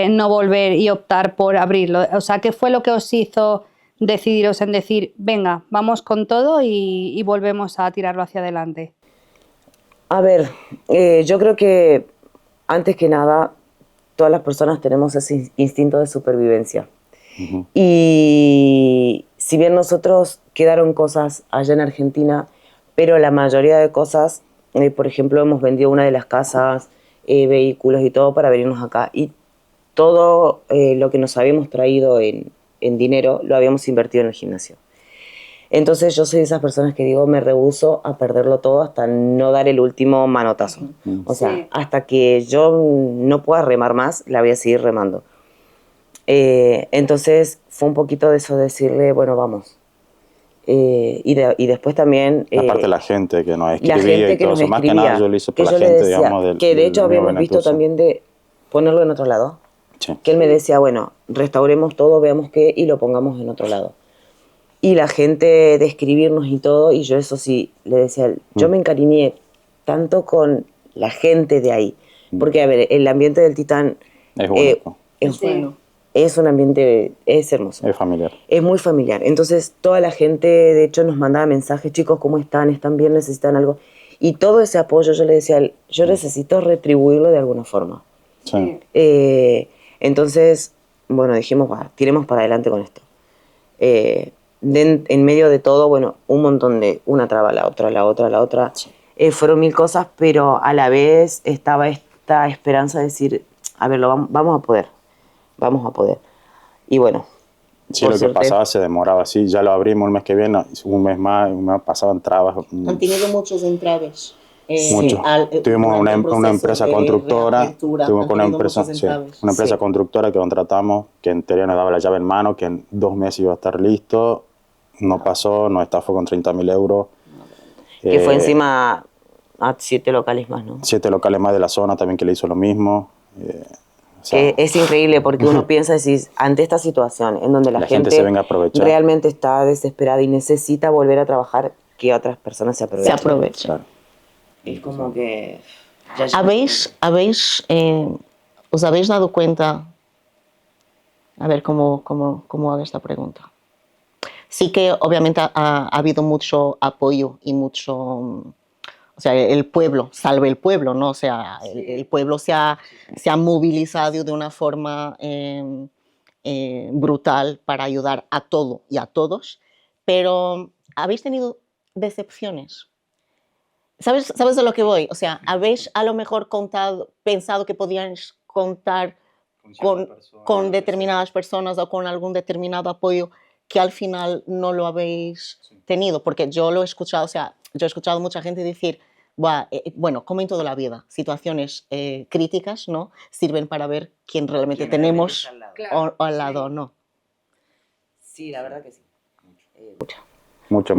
no volver y optar por abrirlo? O sea, ¿qué fue lo que os hizo decidiros en decir, venga, vamos con todo y volvemos a tirarlo hacia adelante? a ver, yo creo que antes que nada, todas las personas tenemos ese instinto de supervivencia. Ujú. Y si bien nosotros quedaron cosas allá en Argentina, pero la mayoría de cosas, por ejemplo, hemos vendido una de las casas, vehículos y todo para venirnos acá. Y todo lo que nos habíamos traído en en dinero lo habíamos invertido en el gimnasio. Entonces yo soy de esas personas que digo, me rehúso a perderlo todo hasta no dar el último manotazo. O sea, hasta que yo no pueda remar más, la voy a seguir remando. Entonces fue un poquito de eso, decirle, bueno, vamos. Y después también... Aparte la gente que nos la escribía gente y que todo nos eso, más que escribía, nada yo lo hice que por yo la le gente, decía, digamos, que de hecho del habíamos visto Benetús. también de ponerlo en otro lado. Sí. Que él me decía, bueno, restauremos todo, veamos qué y lo pongamos en otro lado. Y la gente de escribirnos y todo, y yo eso sí, le decía, yo me encariñé tanto con la gente de ahí. Porque, a ver, el ambiente del Titán Es único, es un ambiente, es hermoso. es familiar. Es muy familiar. Entonces, toda la gente, de hecho, nos mandaba mensajes, chicos, ¿cómo están? ¿Están bien? ¿Necesitan algo? Y todo ese apoyo, yo le decía, yo necesito retribuirlo de alguna forma. Sí. Entonces, bueno, dijimos, va, tiremos para adelante con esto. En medio de todo, bueno, un montón de una traba, la otra. Fueron 1000 cosas, pero a la vez estaba esta esperanza de decir, a ver, vamos a poder. Y bueno, Sí, por lo que suerte, pasaba se demoraba así, ya lo abrimos el mes que viene, un mes más pasaban trabas. Han tenido muchos entraves. Mucho. Tuvimos una empresa constructora, tuvimos una empresa, una empresa constructora que contratamos, que en teoría nos daba la llave en mano, que en 2 meses iba a estar listo, no pasó, nos estafó con 30.000 euros. que fue encima a 7 locales más, ¿no? 7 locales más de la zona también que le hizo lo mismo. O sea, Que es increíble porque uno piensa, decir, ante esta situación en donde la gente se venga a aprovechar. realmente está desesperada y necesita volver a trabajar, que otras personas se aprovechen. Se aprovecha. claro. Es como que... ¿Os habéis dado cuenta? A ver cómo hago esta pregunta. Sí que obviamente ha habido mucho apoyo y mucho, o sea, el pueblo, salve el pueblo, ¿no? O sea, el pueblo se ha movilizado de una forma brutal para ayudar a todo y a todos, pero ¿habéis tenido decepciones? ¿Sabes a lo que voy? O sea, ¿habéis a lo mejor pensado que podíais contar con determinadas personas o con algún determinado apoyo que al final no lo habéis tenido? Porque yo lo he escuchado, o sea, yo he escuchado mucha gente decir, bueno, como en toda la vida, situaciones críticas, ¿no? Sirven para ver quién realmente tenemos al lado o no. Sí, la verdad que sí. Mucha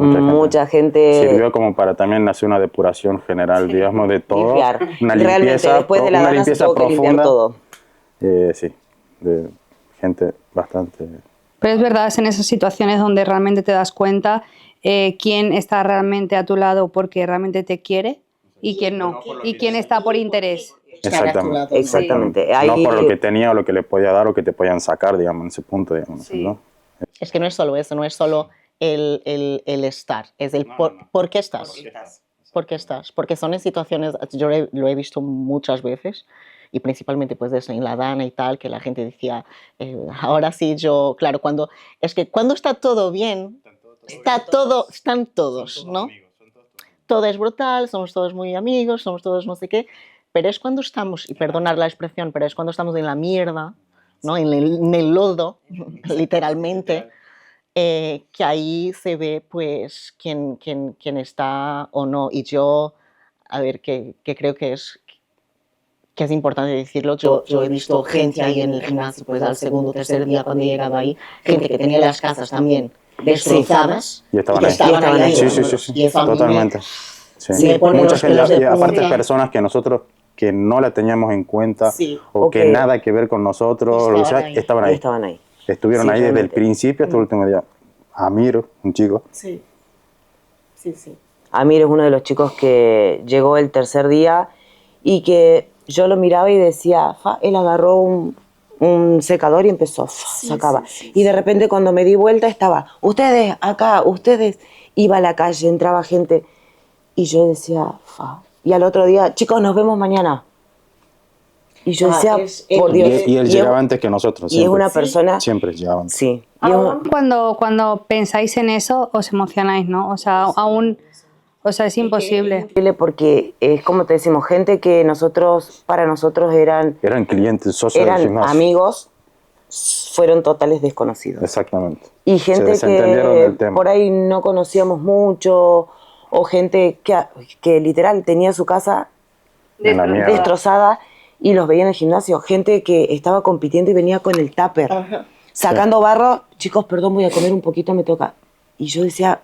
gente. gente. Sirvió como para también hacer una depuración general, digamos, de todo. Limpiar. Una Realmente, limpieza, después de la una Dana se limpieza tuvo que limpiar profunda. todo. Sí, de gente bastante... Pero es verdad, es en esas situaciones donde realmente te das cuenta quién está realmente a tu lado porque realmente te quiere y quién no. Y quién está por interés. Exactamente. Exactamente. No Ahí- por lo que tenía o lo que le podía dar o que te podían sacar, digamos, en ese punto, digamos, Sí. ¿no? Es que no es solo eso, no es solo el estar, es el por qué estás. ¿Por qué estás? Porque son en situaciones, yo lo he visto muchas veces, y principalmente pues eso, en la Dana y tal, que la gente decía, ahora sí yo, claro, cuando está todo bien, están todos, ¿no? Todo es brutal, somos todos muy amigos, somos todos no sé qué, pero es cuando estamos, y perdonar la expresión, pero es cuando estamos en la mierda, ¿no? en el lodo, literalmente, que ahí se ve pues quién está o no. Y yo, a ver, que creo que es importante decirlo, yo he visto gente ahí en el gimnasio, pues al segundo o tercer día cuando he llegado ahí, gente que tenía las casas también destrozadas Y estaban que ahí. estaban ahí. Sí. Y eso a mí Totalmente. Sí. me pone Mucha los pelos gente, de y aparte punta. personas que nosotros que no la teníamos en cuenta Sí. o que Ok. nada que ver con nosotros, lo que sea, estaban Y ahí. estaban ahí. Estuvieron Sí, ahí desde el realmente. principio hasta el último día. Amir, un chico. Sí, sí, sí. Amir es uno de los chicos que llegó el tercer día y que yo lo miraba y decía, él agarró un secador y empezó, sacaba. Y de repente cuando me di vuelta estaba, ustedes acá, ustedes, iba a la calle, entraba gente. Y yo decía, y al otro día, chicos, nos vemos mañana. Y yo decía, por Dios. Y él es- llegaba antes que nosotros. y es una persona... Siempre llegaba antes. Sí. Y es una- Cuando pensáis en eso, os emocionáis, ¿no? O sea, aún, o sea, es imposible. increíble porque es como te decimos, gente que para nosotros eran Eran clientes, socios del eran gimnasio. amigos, fueron totales desconocidos. Exactamente. Y Se gente desentendieron que del tema. por ahí no conocíamos mucho, o gente que literal tenía su casa En la mierda. destrozada y los veía en el gimnasio. Gente que estaba compitiendo y venía con el tupper, sacando barro. Chicos, perdón, voy a comer un poquito, me toca. Y yo decía,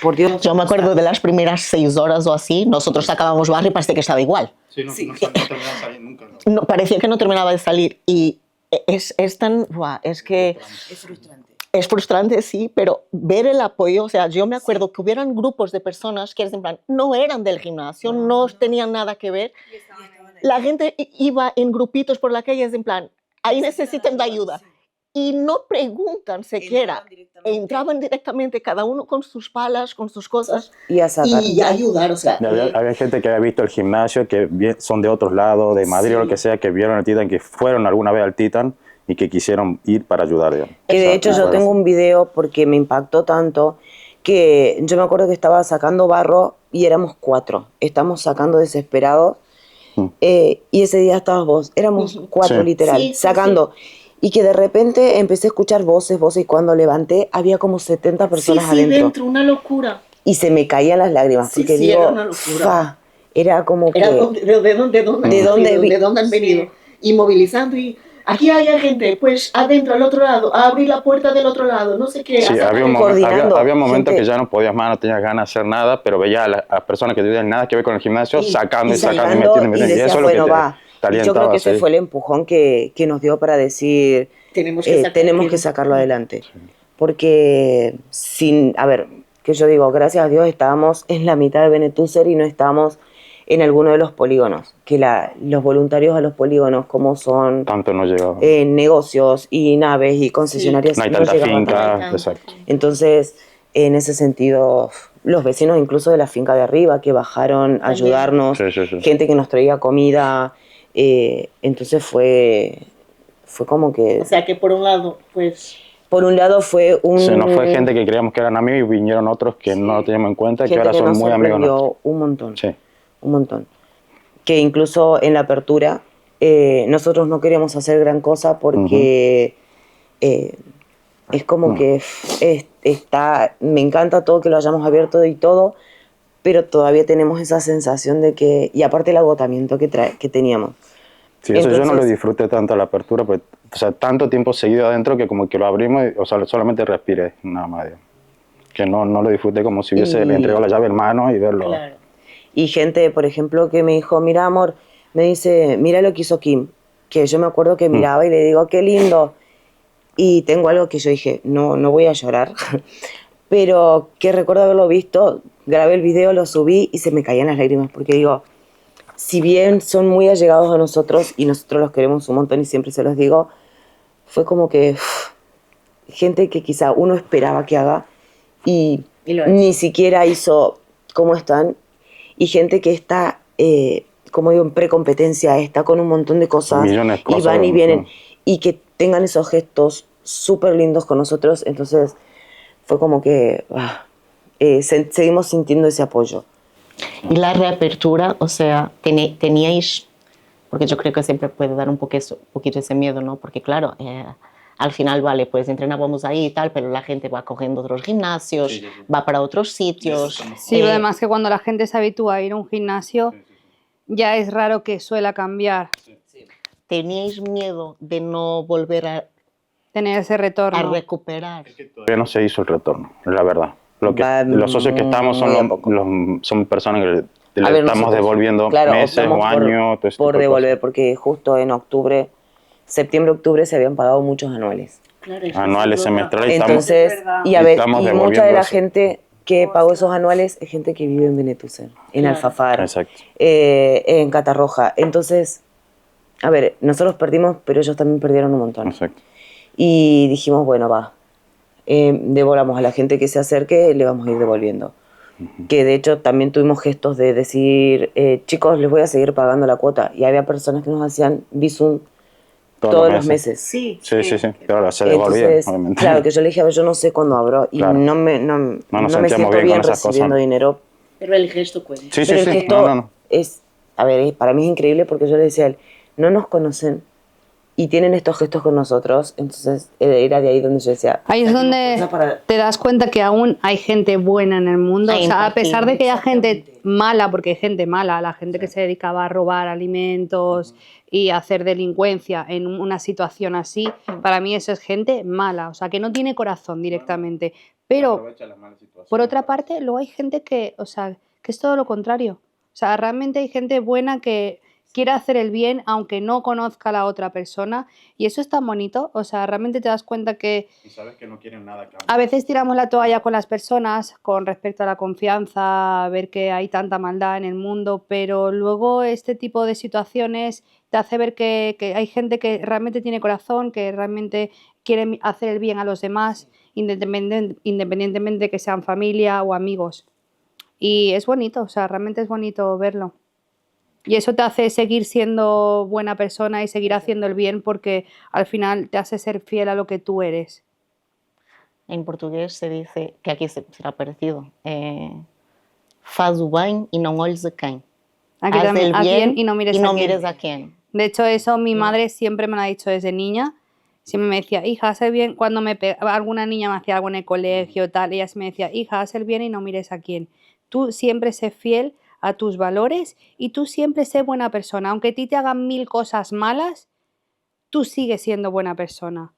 por Dios. Yo me acuerdo de las primeras 6 horas o así, nosotros sacábamos barro y parecía que estaba igual. Sí, no terminaba de salir nunca. ¿No? No, parecía que no terminaba de salir y es tan... Buah, es que... Es frustrante. Es frustrante, sí, pero ver el apoyo, o sea, yo me acuerdo que hubieran grupos de personas que en plan, no eran del gimnasio, no tenían nada que ver. La gente iba en grupitos por la calle, en plan, ahí necesitan de ayuda. Y no preguntan siquiera, entraban directamente cada uno con sus palas, con sus cosas Y a sacar. y a ayudar, o sea. Y había gente que había visto el gimnasio, que son de otros lados, de Madrid o lo que sea, que vieron el Titan, que fueron alguna vez al Titan y que quisieron ir para ayudar. Digamos. Que de hecho yo tengo un video porque me impactó tanto que yo me acuerdo que estaba sacando barro y éramos 4. Estamos sacando desesperados y ese día estabas vos. Éramos 4 Sí. literal, Sí, sí, sacando. Y que de repente empecé a escuchar voces y cuando levanté había como 70 personas adentro. una locura. Y se me caían las lágrimas Sí, porque sí, digo, era una locura. "Fa", era como que... Era ¿de dónde han venido? Y movilizando y aquí hay gente, pues adentro, al otro lado, a abrir la puerta del otro lado, no sé qué. Sí, a había un coordinando, momento gente. que ya no podías más, no tenías ganas de hacer nada, pero veías a las personas que no tenían nada que ver con el gimnasio sacando y sacando y metiendo. Y decía, eso es lo bueno, que va. te Y yo creo alientaba. que ese sí. fue el empujón que nos dio para decir, tenemos tenemos que sacarlo adelante. Porque, a ver, que yo digo, gracias a Dios estábamos en la mitad de Benetúser y no estábamos en alguno de los polígonos. Que los voluntarios a los polígonos, como son Tanto no llegaba. negocios y naves y concesionarias, No hay no tanta llegaban finca, tanto. exacto. Entonces, en ese sentido, los vecinos incluso de la finca de arriba que bajaron a ayudarnos, Sí, sí, sí. gente que nos traía comida, entonces fue como que... O sea que por un lado, pues... Por un lado fue un... Se nos fue gente que creíamos que eran amigos y vinieron otros que no lo teníamos en cuenta, que gente ahora que son nos muy amigos sorprendió nuestros. un montón, Sí. un montón. Que incluso en la apertura nosotros no queríamos hacer gran cosa porque es como que me encanta todo que lo hayamos abierto y todo, pero todavía tenemos esa sensación de que, y aparte el agotamiento que teníamos. Sí, eso yo no lo Entonces- disfruté tanto a la apertura, pues, o sea, tanto tiempo seguido adentro que como que lo abrimos, y, o sea, solamente respiré, nada más. Digamos. Que no lo disfruté como si hubiese le entregado la llave en mano y verlo. Claro. Y gente, por ejemplo, que me dijo, mira amor, me dice, mira lo que hizo Kim, que yo me acuerdo que miraba y le digo, qué lindo. Y tengo algo que yo dije, no voy a llorar, pero que recuerdo haberlo visto, grabé el video, lo subí y se me caían las lágrimas, porque digo, si bien son muy allegados a nosotros y nosotros los queremos un montón y siempre se los digo, fue como que gente que quizá uno esperaba que haga y lo ha ni siquiera hizo como están, y gente que está, como digo, en precompetencia, está con un montón de cosas, Millones de y cosas, van y vienen, ¿no? y que tengan esos gestos súper lindos con nosotros, entonces fue como que seguimos sintiendo ese apoyo. Y la reapertura, o sea, teníais, porque yo creo que siempre puede dar un poquito ese miedo, ¿no? Porque claro, al final, vale, pues entrenábamos ahí y tal, pero la gente va cogiendo otros gimnasios, va para otros sitios. Sí, además que cuando la gente se habitúa a ir a un gimnasio, ya es raro que suela cambiar, ¿Teníais miedo de no volver a tener ese retorno. recuperar? Todavía no se hizo el retorno, es la verdad. Va Los socios que estamos muy a son, poco. son personas que A le ver, estamos nosotros, devolviendo claro, meses optamos o años. todo ese tipo por de devolver, cosas. porque justo en octubre, septiembre-octubre se habían pagado muchos anuales. Claro, Anuales, semestrales, Entonces, Es verdad. y a y ver, estamos y mucha devolviendo de la eso. gente que pagó esos anuales es gente que vive en Benetúser, en Alfafar, Exacto. en Catarroja. Entonces, a ver, nosotros perdimos, pero ellos también perdieron un montón. Exacto. Y dijimos, bueno, va, devolvamos a la gente que se acerque, le vamos a ir devolviendo. Que de hecho también tuvimos gestos de decir, chicos, les voy a seguir pagando la cuota. Y había personas que nos hacían Bizum todos los meses. Sí, Sí. Claro, se devolvían, Entonces, obviamente. claro, que yo le dije, a ver, yo no sé cuándo abro y Claro. no me nos siento sentíamos bien bien con esas recibiendo cosas. dinero. pero el gesto cuenta. Sí, Pero el sí. gesto No. es, a ver, para mí es increíble porque yo le decía a él, no nos conocen y tienen estos gestos con nosotros, entonces era de ahí donde yo decía... Ahí es donde cosa para- te das cuenta que aún hay gente buena en el mundo. Hay O sea, a empatía. pesar de que haya gente mala, porque hay gente mala, la gente que se dedicaba a robar alimentos y a hacer delincuencia en una situación así, para mí eso es gente mala, o sea, que no tiene corazón directamente. Pero, por otra parte, luego hay gente que, o sea, que es todo lo contrario. O sea, realmente hay gente buena que quiere hacer el bien aunque no conozca a la otra persona y eso es tan bonito, o sea, realmente te das cuenta que Y sabes que no quieren nada a cambio. a veces tiramos la toalla con las personas con respecto a la confianza, a ver que hay tanta maldad en el mundo, pero luego este tipo de situaciones te hace ver que hay gente que realmente tiene corazón, que realmente quiere hacer el bien a los demás, independientemente de que sean familia o amigos. Y es bonito, o sea, realmente es bonito verlo. Y eso te hace seguir siendo buena persona y seguir haciendo el bien porque al final te hace ser fiel a lo que tú eres. En portugués se dice, que aquí será parecido, faz o bem e não olhes a quem. Aquí Haz también, el a bien quién y no mires y no a quién. mires a quién. De hecho, eso mi madre siempre me lo ha dicho desde niña. Siempre me decía, hija, haz el bien. Cuando alguna niña me hacía algo en el colegio, tal, ella me decía, hija, haz el bien y no mires a quién. Tú siempre sé fiel a tus valores y tú siempre sé buena persona. Aunque a ti te hagan 1000 cosas malas, tú sigues siendo buena persona.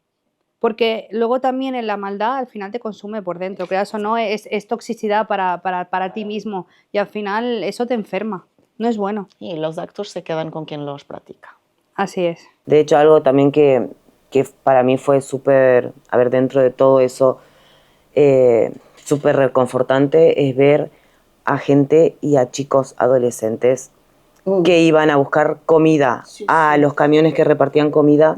Porque luego también en la maldad al final te consume por dentro. Creas o no, es toxicidad para ti mismo y al final eso te enferma. No es bueno. Y los actos se quedan con quien los practica. Así es. De hecho, algo también que para mí fue súper, a ver, dentro de todo eso, súper reconfortante es ver a gente y a chicos adolescentes que iban a buscar comida a los camiones que repartían comida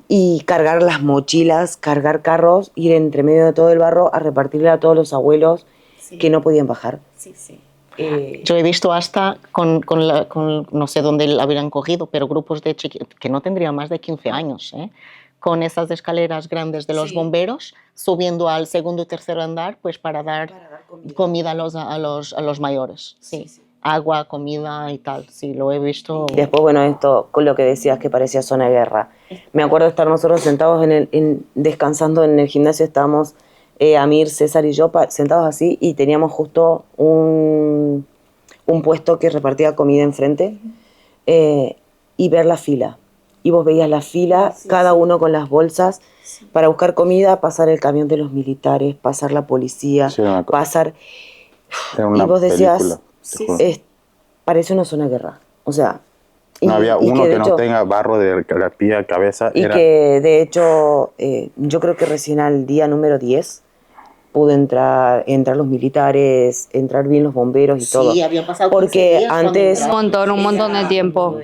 y cargar las mochilas, cargar carros, ir entre medio de todo el barro a repartirle a todos los abuelos que no podían bajar. Yo he visto hasta con no sé dónde la habrían cogido, pero grupos de chiquitos que no tendrían más de 15 años, con esas escaleras grandes de los bomberos, subiendo al segundo y tercer andar, pues para dar comida a los mayores. Sí. Agua, comida y tal. Sí, lo he visto. Y después, bueno, esto con lo que decías que parecía zona de guerra. Me acuerdo de estar nosotros sentados descansando en el gimnasio, estábamos Amir, César y yo sentados así y teníamos justo un puesto que repartía comida enfrente y ver la fila. Y vos veías la fila, cada uno con las bolsas para buscar comida, pasar el camión de los militares, pasar la policía, pasar... Era una y vos decías, película, te juro. parece una zona de guerra. O sea... No había uno que no hecho, tenga barro de la pie a cabeza. Y que de hecho, yo creo que recién al día número 10 pudo entrar los militares, entrar bien los bomberos y todo. habían pasado porque 15 días antes... Un montón de tiempo.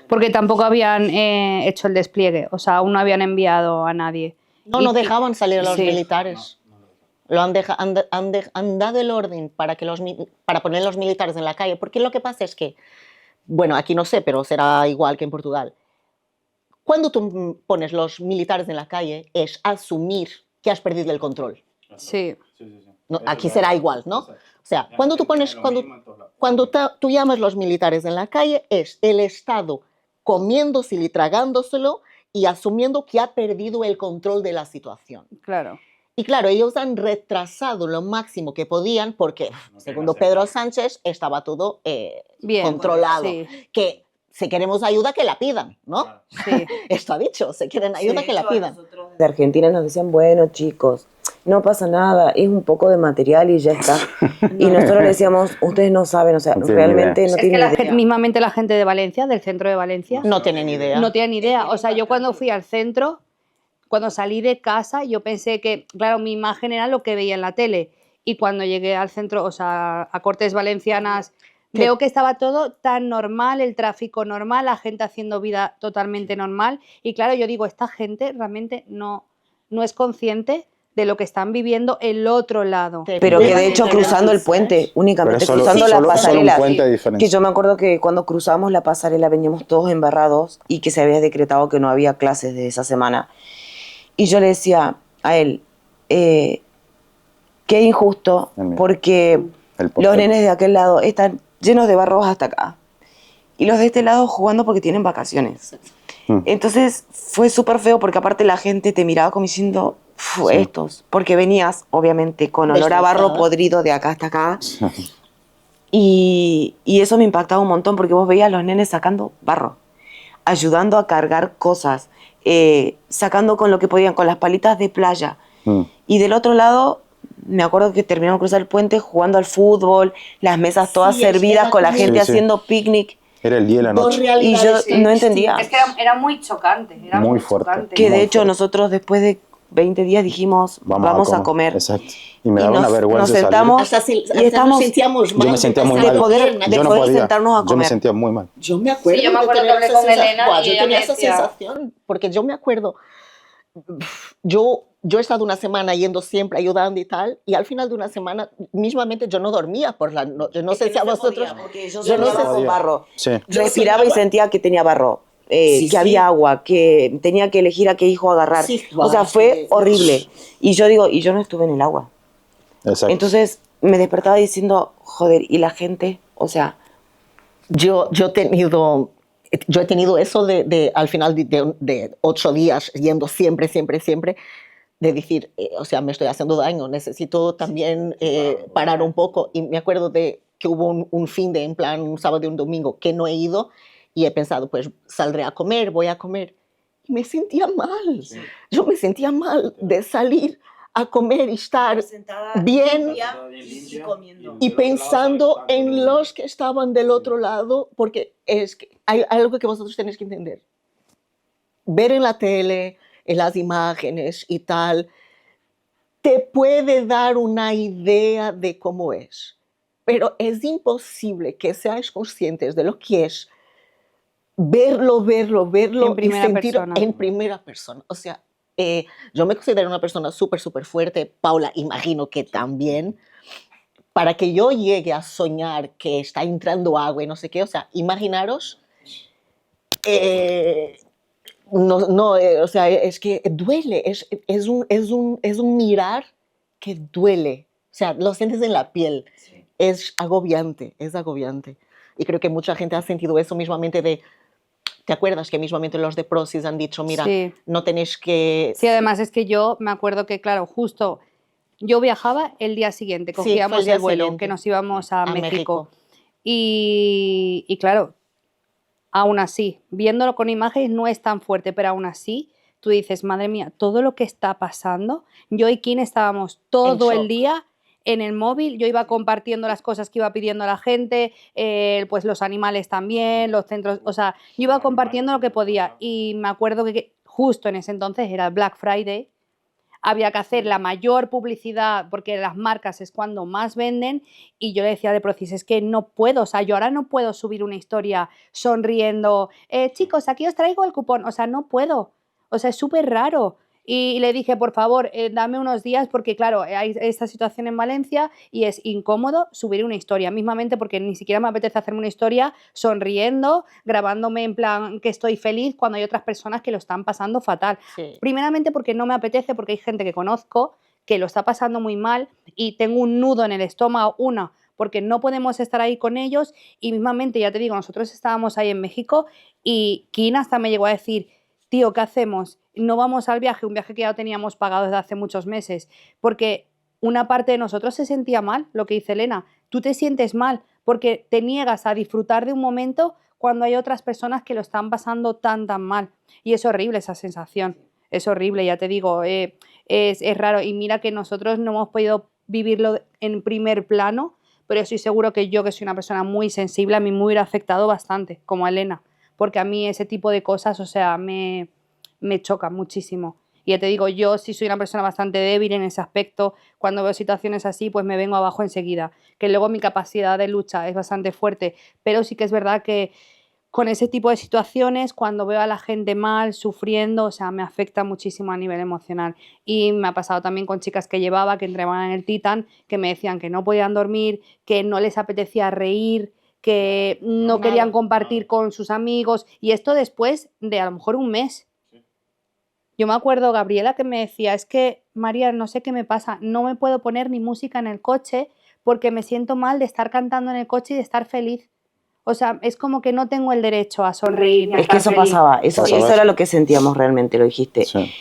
Porque tampoco habían hecho el despliegue, o sea, aún no habían enviado a nadie. No dejaban salir a los Sí. militares. Lo han dado el orden para poner los militares en la calle. Porque lo que pasa es que, bueno, aquí no sé, pero será igual que en Portugal. Cuando tú pones los militares en la calle es asumir que has perdido el control. Sí. No, aquí será igual, ¿no? O sea, cuando tú llamas los militares en la calle es el Estado comiéndoselo y tragándoselo y asumiendo que ha perdido el control de la situación. Claro. Y claro, ellos han retrasado lo máximo que podían porque, según Pedro Sánchez, estaba todo Bien, controlado. sí. Que si queremos ayuda, que la pidan, ¿no? Sí. Esto ha dicho, si quieren ayuda, que la pidan. De Argentina nos decían, bueno, chicos, no pasa nada, es un poco de material y ya está. Y nosotros le decíamos, ustedes no saben, o sea, No tienen realmente idea. no Es que tienen idea. mismamente la gente de Valencia, del centro de Valencia, No tienen idea. no tienen idea. O sea, yo cuando fui al centro, cuando salí de casa, yo pensé que, claro, mi imagen era lo que veía en la tele. Y cuando llegué al centro, o sea, a Cortes Valencianas, veo que estaba todo tan normal, el tráfico normal, la gente haciendo vida totalmente normal. Y claro, yo digo, esta gente realmente no es consciente de lo que están viviendo el otro lado. Pero que de hecho cruzando el puente, únicamente Pero cruzando la solo pasarela. un puente de diferencia. Que yo me acuerdo que cuando cruzamos la pasarela veníamos todos embarrados y que se había decretado que no había clases de esa semana. Y yo le decía a él, qué injusto, porque los nenes de aquel lado están llenos de barros hasta acá. Y los de este lado jugando porque tienen vacaciones. Entonces fue súper feo porque aparte la gente te miraba como diciendo, Sí. estos, porque venías obviamente con olor a barro Destrozada. podrido de acá hasta acá. Y eso me impactaba un montón porque vos veías a los nenes sacando barro, ayudando a cargar cosas, sacando con lo que podían, con las palitas de playa. Y del otro lado, me acuerdo que terminamos de cruzar el puente jugando al fútbol, las mesas todas Sí, es servidas era con la como- gente Sí, sí. haciendo picnic. Era el día y la Dos noche. Y yo realidades no entendía. Es que era muy chocante, era Muy muy fuerte. chocante. Que de Muy hecho fuerte. nosotros después de 20 días dijimos, vamos a comer. Exacto. Y me Y daba una vergüenza nos salir. sentamos Hasta y nos estamos sentíamos mal. Yo me sentía muy pasar mal. poder- piernas. de Yo no poder podía. sentarnos a Yo me comer. sentía muy mal. Yo me acuerdo, Sí, yo me de acuerdo tener que hablé esa con sensación. Elena Buah, y yo ella tenía me esa decía- sensación, porque yo me acuerdo, yo he estado una semana yendo siempre, ayudando y tal, y al final de una semana, mismamente yo no dormía por la noche. No sé si a vosotros... Yo no sé con podía. barro. Sí. Respiraba y sentía que tenía barro, Sí, que sí. había agua, que tenía que elegir a qué hijo agarrar. Sí, o sea, guau, fue sí. horrible. Y yo digo, y yo no estuve en el agua. Exacto. Entonces me despertaba diciendo, joder, ¿y la gente? O sea, Yo he tenido eso al final de 8 días, yendo siempre, de decir, o sea, me estoy haciendo daño, necesito también parar un poco. Y me acuerdo de que hubo un fin de, en plan, un sábado y un domingo que no he ido y he pensado, pues saldré a comer, voy a comer. Y me sentía mal. Yo me sentía mal de salir a comer y estar bien y pensando en los que estaban del otro lado, porque es que hay algo que vosotros tenéis que entender. Ver en la tele, en las imágenes y tal, te puede dar una idea de cómo es, pero es imposible que seáis conscientes de lo que es verlo En y primera sentir persona. en primera persona. O sea, yo me considero una persona súper fuerte. Paula, imagino que también. Para que yo llegue a soñar que está entrando agua y no sé qué, o sea, imaginaros, o sea, es que duele, es un mirar que duele, o sea, lo sientes en la piel, es agobiante, es agobiante. Y creo que mucha gente ha sentido eso mismamente ¿te acuerdas que mismamente los de Prosis han dicho, mira, Sí. no tenéis que... Sí, además es que yo me acuerdo que, claro, justo yo viajaba el día siguiente, fue cogíamos el día el vuelo, siguiente. que nos íbamos a A México. México. Y claro, aún así, viéndolo con imágenes no es tan fuerte, pero aún así tú dices, madre mía, todo lo que está pasando. Yo y Kim estábamos todo En el shock. día en el móvil, yo iba compartiendo las cosas que iba pidiendo la gente, pues los animales también, los centros, o sea, yo iba compartiendo lo que podía y me acuerdo que justo en ese entonces era Black Friday, había que hacer la mayor publicidad porque las marcas es cuando más venden y yo le decía de Procis, es que no puedo, o sea, yo ahora no puedo subir una historia sonriendo, chicos, aquí os traigo el cupón, o sea, no puedo, o sea, es súper raro. Y le dije, por favor, dame unos días porque, claro, hay esta situación en Valencia y es incómodo subir una historia, mismamente porque ni siquiera me apetece hacerme una historia sonriendo, grabándome en plan que estoy feliz cuando hay otras personas que lo están pasando fatal. Sí. Primeramente porque no me apetece, porque hay gente que conozco que lo está pasando muy mal y tengo un nudo en el estómago, porque no podemos estar ahí con ellos y mismamente, ya te digo, nosotros estábamos ahí en México y Kim hasta me llegó a decir, tío, ¿qué hacemos? No vamos al viaje, un viaje que ya teníamos pagado desde hace muchos meses, porque una parte de nosotros se sentía mal, lo que dice Elena, tú te sientes mal porque te niegas a disfrutar de un momento cuando hay otras personas que lo están pasando tan mal y es horrible esa sensación, es horrible, ya te digo, es raro y mira que nosotros no hemos podido vivirlo en primer plano, pero estoy seguro que yo, que soy una persona muy sensible, a mí me hubiera afectado bastante, como a Elena, porque a mí ese tipo de cosas, o sea, me choca muchísimo. Y ya te digo, yo sí soy una persona bastante débil en ese aspecto, cuando veo situaciones así, pues me vengo abajo enseguida, que luego mi capacidad de lucha es bastante fuerte, pero sí que es verdad que con ese tipo de situaciones, cuando veo a la gente mal, sufriendo, o sea, me afecta muchísimo a nivel emocional. Y me ha pasado también con chicas que llevaba, que entraban en el Titan, que me decían que no podían dormir, que no les apetecía reír, que no querían compartir con sus amigos, y esto después de a lo mejor un mes. Yo me acuerdo, Gabriela, que me decía, es que, María, no sé qué me pasa, no me puedo poner ni música en el coche porque me siento mal de estar cantando en el coche y de estar feliz. O sea, es como que no tengo el derecho a sonreír. Es que eso pasaba, eso era lo que sentíamos realmente, lo dijiste. Sí.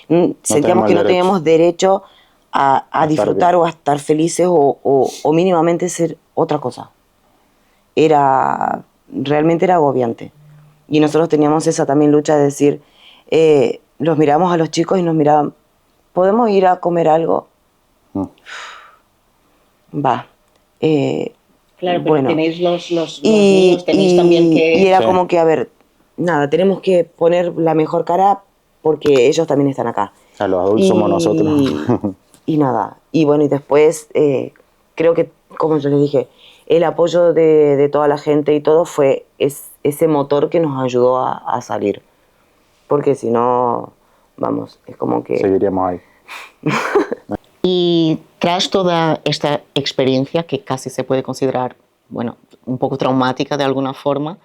Sentíamos que no teníamos derecho a disfrutar o a estar felices o mínimamente ser otra cosa. Realmente era agobiante. Y nosotros teníamos esa también lucha de decir, los miramos a los chicos y nos miraban, ¿podemos ir a comer algo? Va. Claro, pero bueno. tenéis los niños, tenéis también que... Y era como que, a ver, nada, tenemos que poner la mejor cara porque ellos también están acá. O sea, los adultos somos nosotros. Y nada, y bueno, y después creo que, como yo les dije, el apoyo de toda la gente y todo fue ese motor que nos ayudó a salir. Porque si no, vamos, es como que... Seguiríamos ahí. Y tras toda esta experiencia, que casi se puede considerar, bueno, un poco traumática de alguna forma,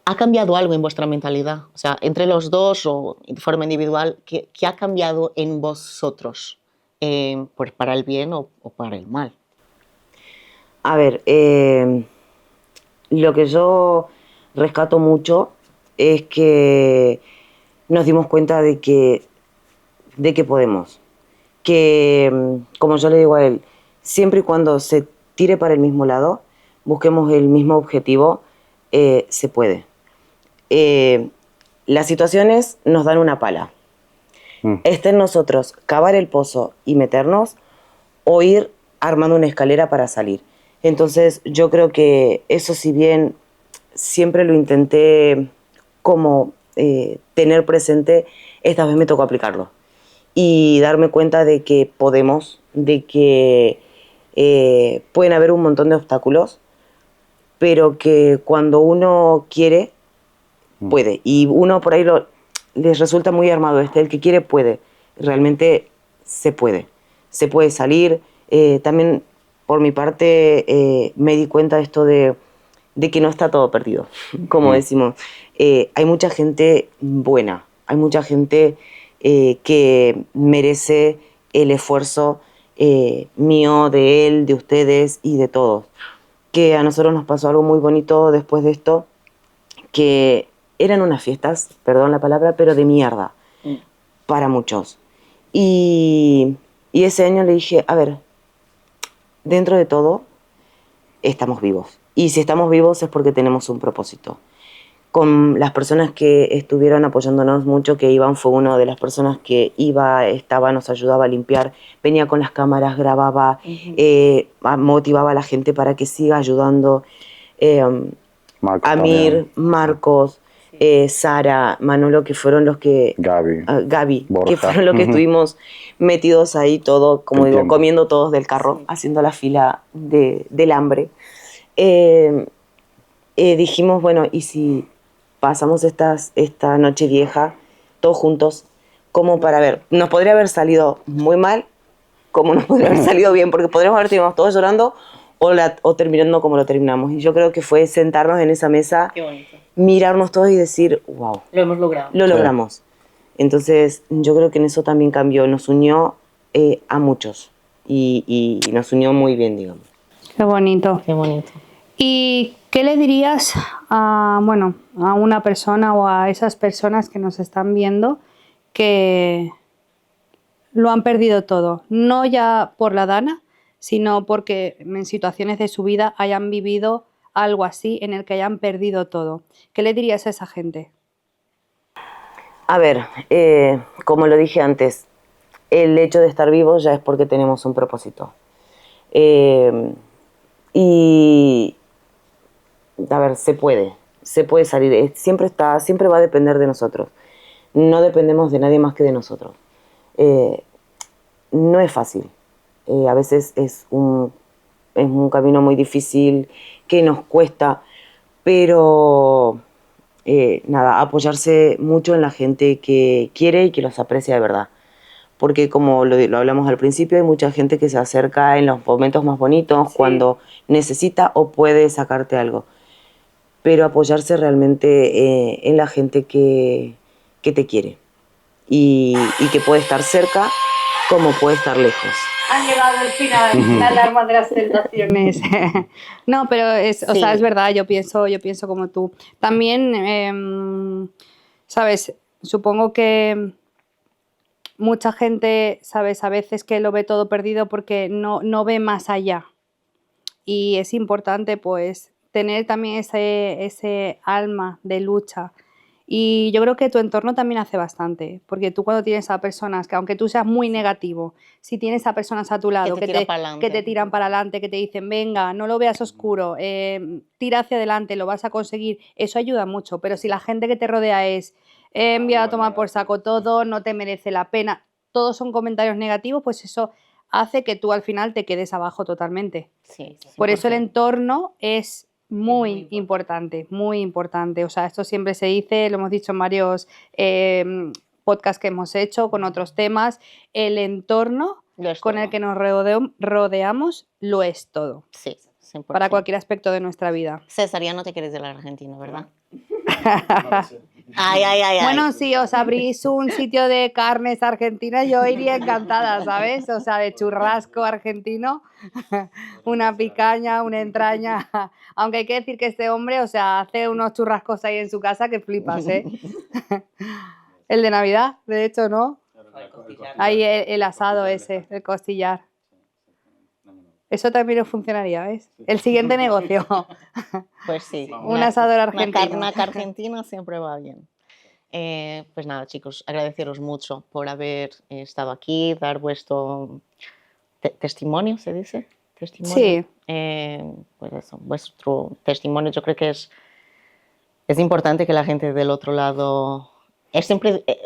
¿ha cambiado algo en vuestra mentalidad? O sea, entre los dos o de forma individual, ¿qué ha cambiado en vosotros? Pues para el bien o para el mal. A ver, lo que yo rescato mucho es que nos dimos cuenta de que podemos. Que, como yo le digo a él, siempre y cuando se tire para el mismo lado, busquemos el mismo objetivo, se puede. Las situaciones nos dan una pala. Está en nosotros cavar el pozo y meternos o ir armando una escalera para salir. Entonces yo creo que eso, si bien siempre lo intenté como tener presente, esta vez me tocó aplicarlo y darme cuenta de que podemos, de que pueden haber un montón de obstáculos, pero que cuando uno quiere, puede. Y uno por ahí les resulta muy armado el que quiere puede. Realmente se puede salir. También por mi parte me di cuenta de esto de que no está todo perdido, como decimos. Hay mucha gente buena, hay mucha gente que merece el esfuerzo mío, de él, de ustedes y de todos. Que a nosotros nos pasó algo muy bonito después de esto, que eran unas fiestas, perdón la palabra, pero de mierda, para muchos. Y ese año le dije, a ver, dentro de todo, estamos vivos. Y si estamos vivos es porque tenemos un propósito. Con las personas que estuvieron apoyándonos mucho, que Iván fue una de las personas que nos ayudaba a limpiar, venía con las cámaras, grababa, motivaba a la gente para que siga ayudando. Amir, Marcos, Sara, Manolo, que fueron los que... Gaby, que fueron los que estuvimos metidos ahí todo, como digo, comiendo todos del carro, haciendo la fila del hambre. Dijimos, bueno, ¿y si pasamos esta noche vieja todos juntos? Como para ver, nos podría haber salido muy mal, como nos podría haber salido bien, porque podríamos haber terminado todos llorando o terminando como lo terminamos. Y yo creo que fue sentarnos en esa mesa, mirarnos todos y decir, wow, lo hemos logrado. Lo logramos. Entonces yo creo que en eso también cambió, nos unió a muchos y nos unió muy bien, digamos. Qué bonito. Qué bonito. ¿Y qué le dirías a una persona o a esas personas que nos están viendo que lo han perdido todo? No ya por la Dana, sino porque en situaciones de su vida hayan vivido algo así en el que hayan perdido todo. ¿Qué le dirías a esa gente? A ver, como lo dije antes, el hecho de estar vivos ya es porque tenemos un propósito. Y a ver, se puede salir, siempre va a depender de nosotros. No dependemos de nadie más que de nosotros. No es fácil. A veces es un camino muy difícil que nos cuesta, pero nada, apoyarse mucho en la gente que quiere y que los aprecia de verdad. Porque como lo hablamos al principio, hay mucha gente que se acerca en los momentos más bonitos, cuando necesita o puede sacarte algo. Pero apoyarse realmente en la gente que te quiere y que puede estar cerca como puede estar lejos. Han llegado al final, las alarmas de las tentaciones. No, pero o sea, es verdad, yo pienso como tú. También, ¿sabes? Supongo que mucha gente, ¿sabes? A veces que lo ve todo perdido porque no ve más allá. Y es importante, pues, tener también ese alma de lucha. Y yo creo que tu entorno también hace bastante, porque tú cuando tienes a personas que, aunque tú seas muy negativo, si tienes a personas a tu lado que te tiran para adelante, que te dicen, venga, no lo veas oscuro, tira hacia adelante, lo vas a conseguir, eso ayuda mucho. Pero si la gente que te rodea es, envía a tomar por saco todo, no te merece la pena, todos son comentarios negativos, pues eso hace que tú al final te quedes abajo totalmente. Sí, Por eso el entorno es muy importante, muy importante. O sea, esto siempre se dice, lo hemos dicho en varios podcasts que hemos hecho con otros temas, el entorno con el que nos rodeamos lo es todo. Sí, 100%. Para cualquier aspecto de nuestra vida. César, ya no te quieres de la Argentina, ¿verdad? No sé. Ay. Bueno, si os abrís un sitio de carnes argentinas, yo iría encantada, ¿sabes? O sea, de churrasco argentino, una picaña, una entraña. Aunque hay que decir que este hombre, o sea, hace unos churrascos ahí en su casa que flipas, ¿eh? El de Navidad, de hecho, ¿no? Ahí el asado ese, el costillar. Eso también os funcionaría, ¿ves? El siguiente negocio. Pues sí. Un asador argentino. Una argentina siempre va bien. Pues nada, chicos, agradeceros mucho por haber estado aquí, dar vuestro testimonio, ¿se dice? ¿Testimonio? Sí. Pues eso, vuestro testimonio. Yo creo que es importante que la gente del otro lado...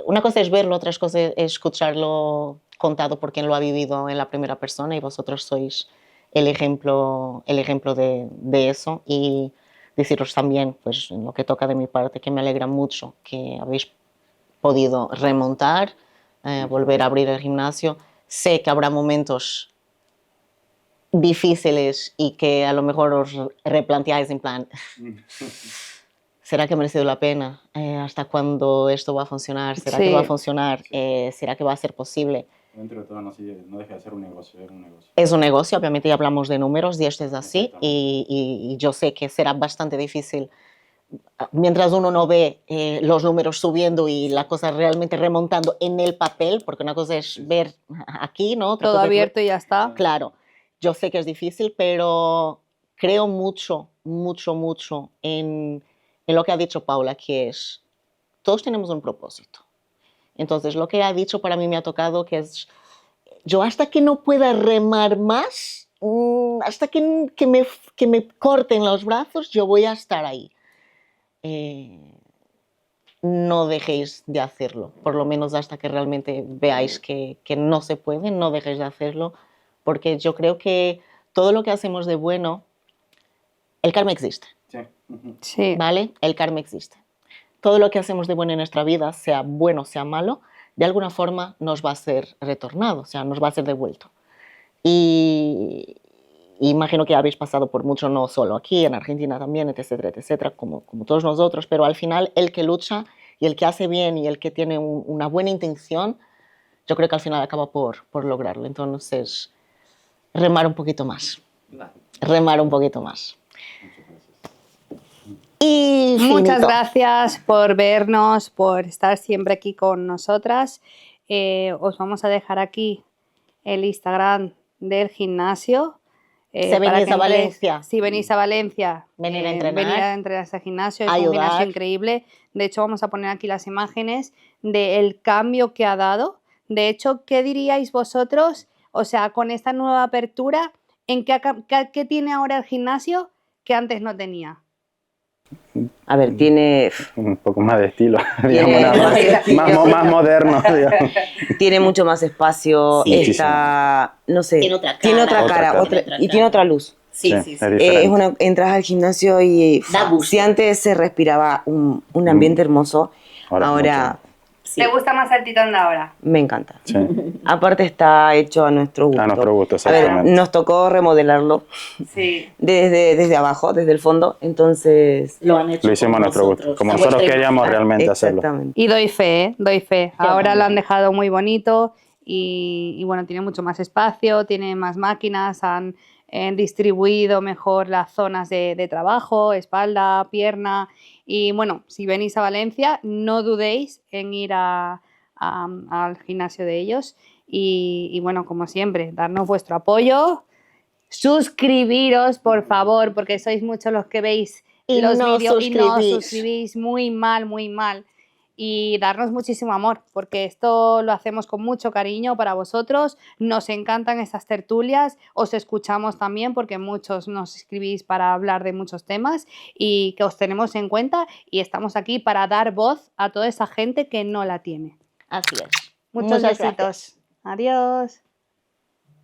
una cosa es verlo, otra cosa es escucharlo contado por quien lo ha vivido en la primera persona, y vosotros sois el ejemplo de eso. Y deciros también, pues en lo que toca de mi parte, que me alegra mucho que habéis podido remontar, volver a abrir el gimnasio. Sé que habrá momentos difíciles y que a lo mejor os replanteáis en plan, ¿será que ha merecido la pena? ¿Hasta cuándo esto va a funcionar? ¿Será que va a funcionar? ¿Será que va a ser posible? Dentro de todo no deja de ser un negocio, es un negocio. Es un negocio, obviamente ya hablamos de números y esto es así, y yo sé que será bastante difícil mientras uno no ve los números subiendo y la cosa realmente remontando en el papel, porque una cosa es ver aquí, ¿no? Otra Todo cosa abierto y ya está. Claro, yo sé que es difícil, pero creo mucho en lo que ha dicho Paula, que es, todos tenemos un propósito. Entonces, lo que ha dicho para mí me ha tocado, que es, yo hasta que no pueda remar más, hasta que me corten los brazos, yo voy a estar ahí. No dejéis de hacerlo, por lo menos hasta que realmente veáis que no se puede, no dejéis de hacerlo, porque yo creo que todo lo que hacemos de bueno, el karma existe. Sí. ¿Vale? El karma existe. Todo lo que hacemos de bueno en nuestra vida, sea bueno, sea malo, de alguna forma nos va a ser retornado, o sea, nos va a ser devuelto. Y imagino que habéis pasado por mucho, no solo aquí, en Argentina también, etcétera, etcétera, como todos nosotros, pero al final el que lucha y el que hace bien y el que tiene una buena intención, yo creo que al final acaba por lograrlo. Entonces, remar un poquito más. Remar un poquito más. Y muchas gracias por vernos, por estar siempre aquí con nosotras. Os vamos a dejar aquí el Instagram del gimnasio. Si venís a Valencia. Si venís a Valencia, venir a entrenar. Venir a entrenar a este gimnasio. Es un gimnasio increíble. De hecho, vamos a poner aquí las imágenes del cambio que ha dado. De hecho, ¿qué diríais vosotros? O sea, con esta nueva apertura, ¿en qué tiene ahora el gimnasio que antes no tenía? A ver, tiene... Un poco más de estilo, digamos, más moderno. Digamos. Tiene mucho más espacio, sí, está, no sé, tiene otra cara, y tiene otra luz. Sí. Entras al gimnasio y si antes se respiraba un ambiente hermoso, ahora ¿Te gusta más el Titón de ahora? Me encanta. Sí. Aparte está hecho a nuestro gusto. A nuestro gusto, exactamente. A ver, nos tocó remodelarlo desde abajo, desde el fondo, entonces... Lo han hecho. Lo hicimos a nuestro gusto, como nosotros queríamos realmente hacerlo. Y doy fe, doy fe. Ahora lo han dejado muy bonito y bueno, tiene mucho más espacio, tiene más máquinas, han distribuido mejor las zonas de trabajo, espalda, pierna. Y bueno, si venís a Valencia, no dudéis en ir al gimnasio de ellos. Y bueno, como siempre, darnos vuestro apoyo. Suscribiros, por favor, porque sois muchos los que veis Y los no vídeos y no os suscribís. suscribís. Muy mal, muy mal. Y darnos muchísimo amor, porque esto lo hacemos con mucho cariño para vosotros. Nos encantan estas tertulias, os escuchamos también porque muchos nos escribís para hablar de muchos temas y que os tenemos en cuenta y estamos aquí para dar voz a toda esa gente que no la tiene. Así es. Muchos Muchas besitos. gracias. Adiós.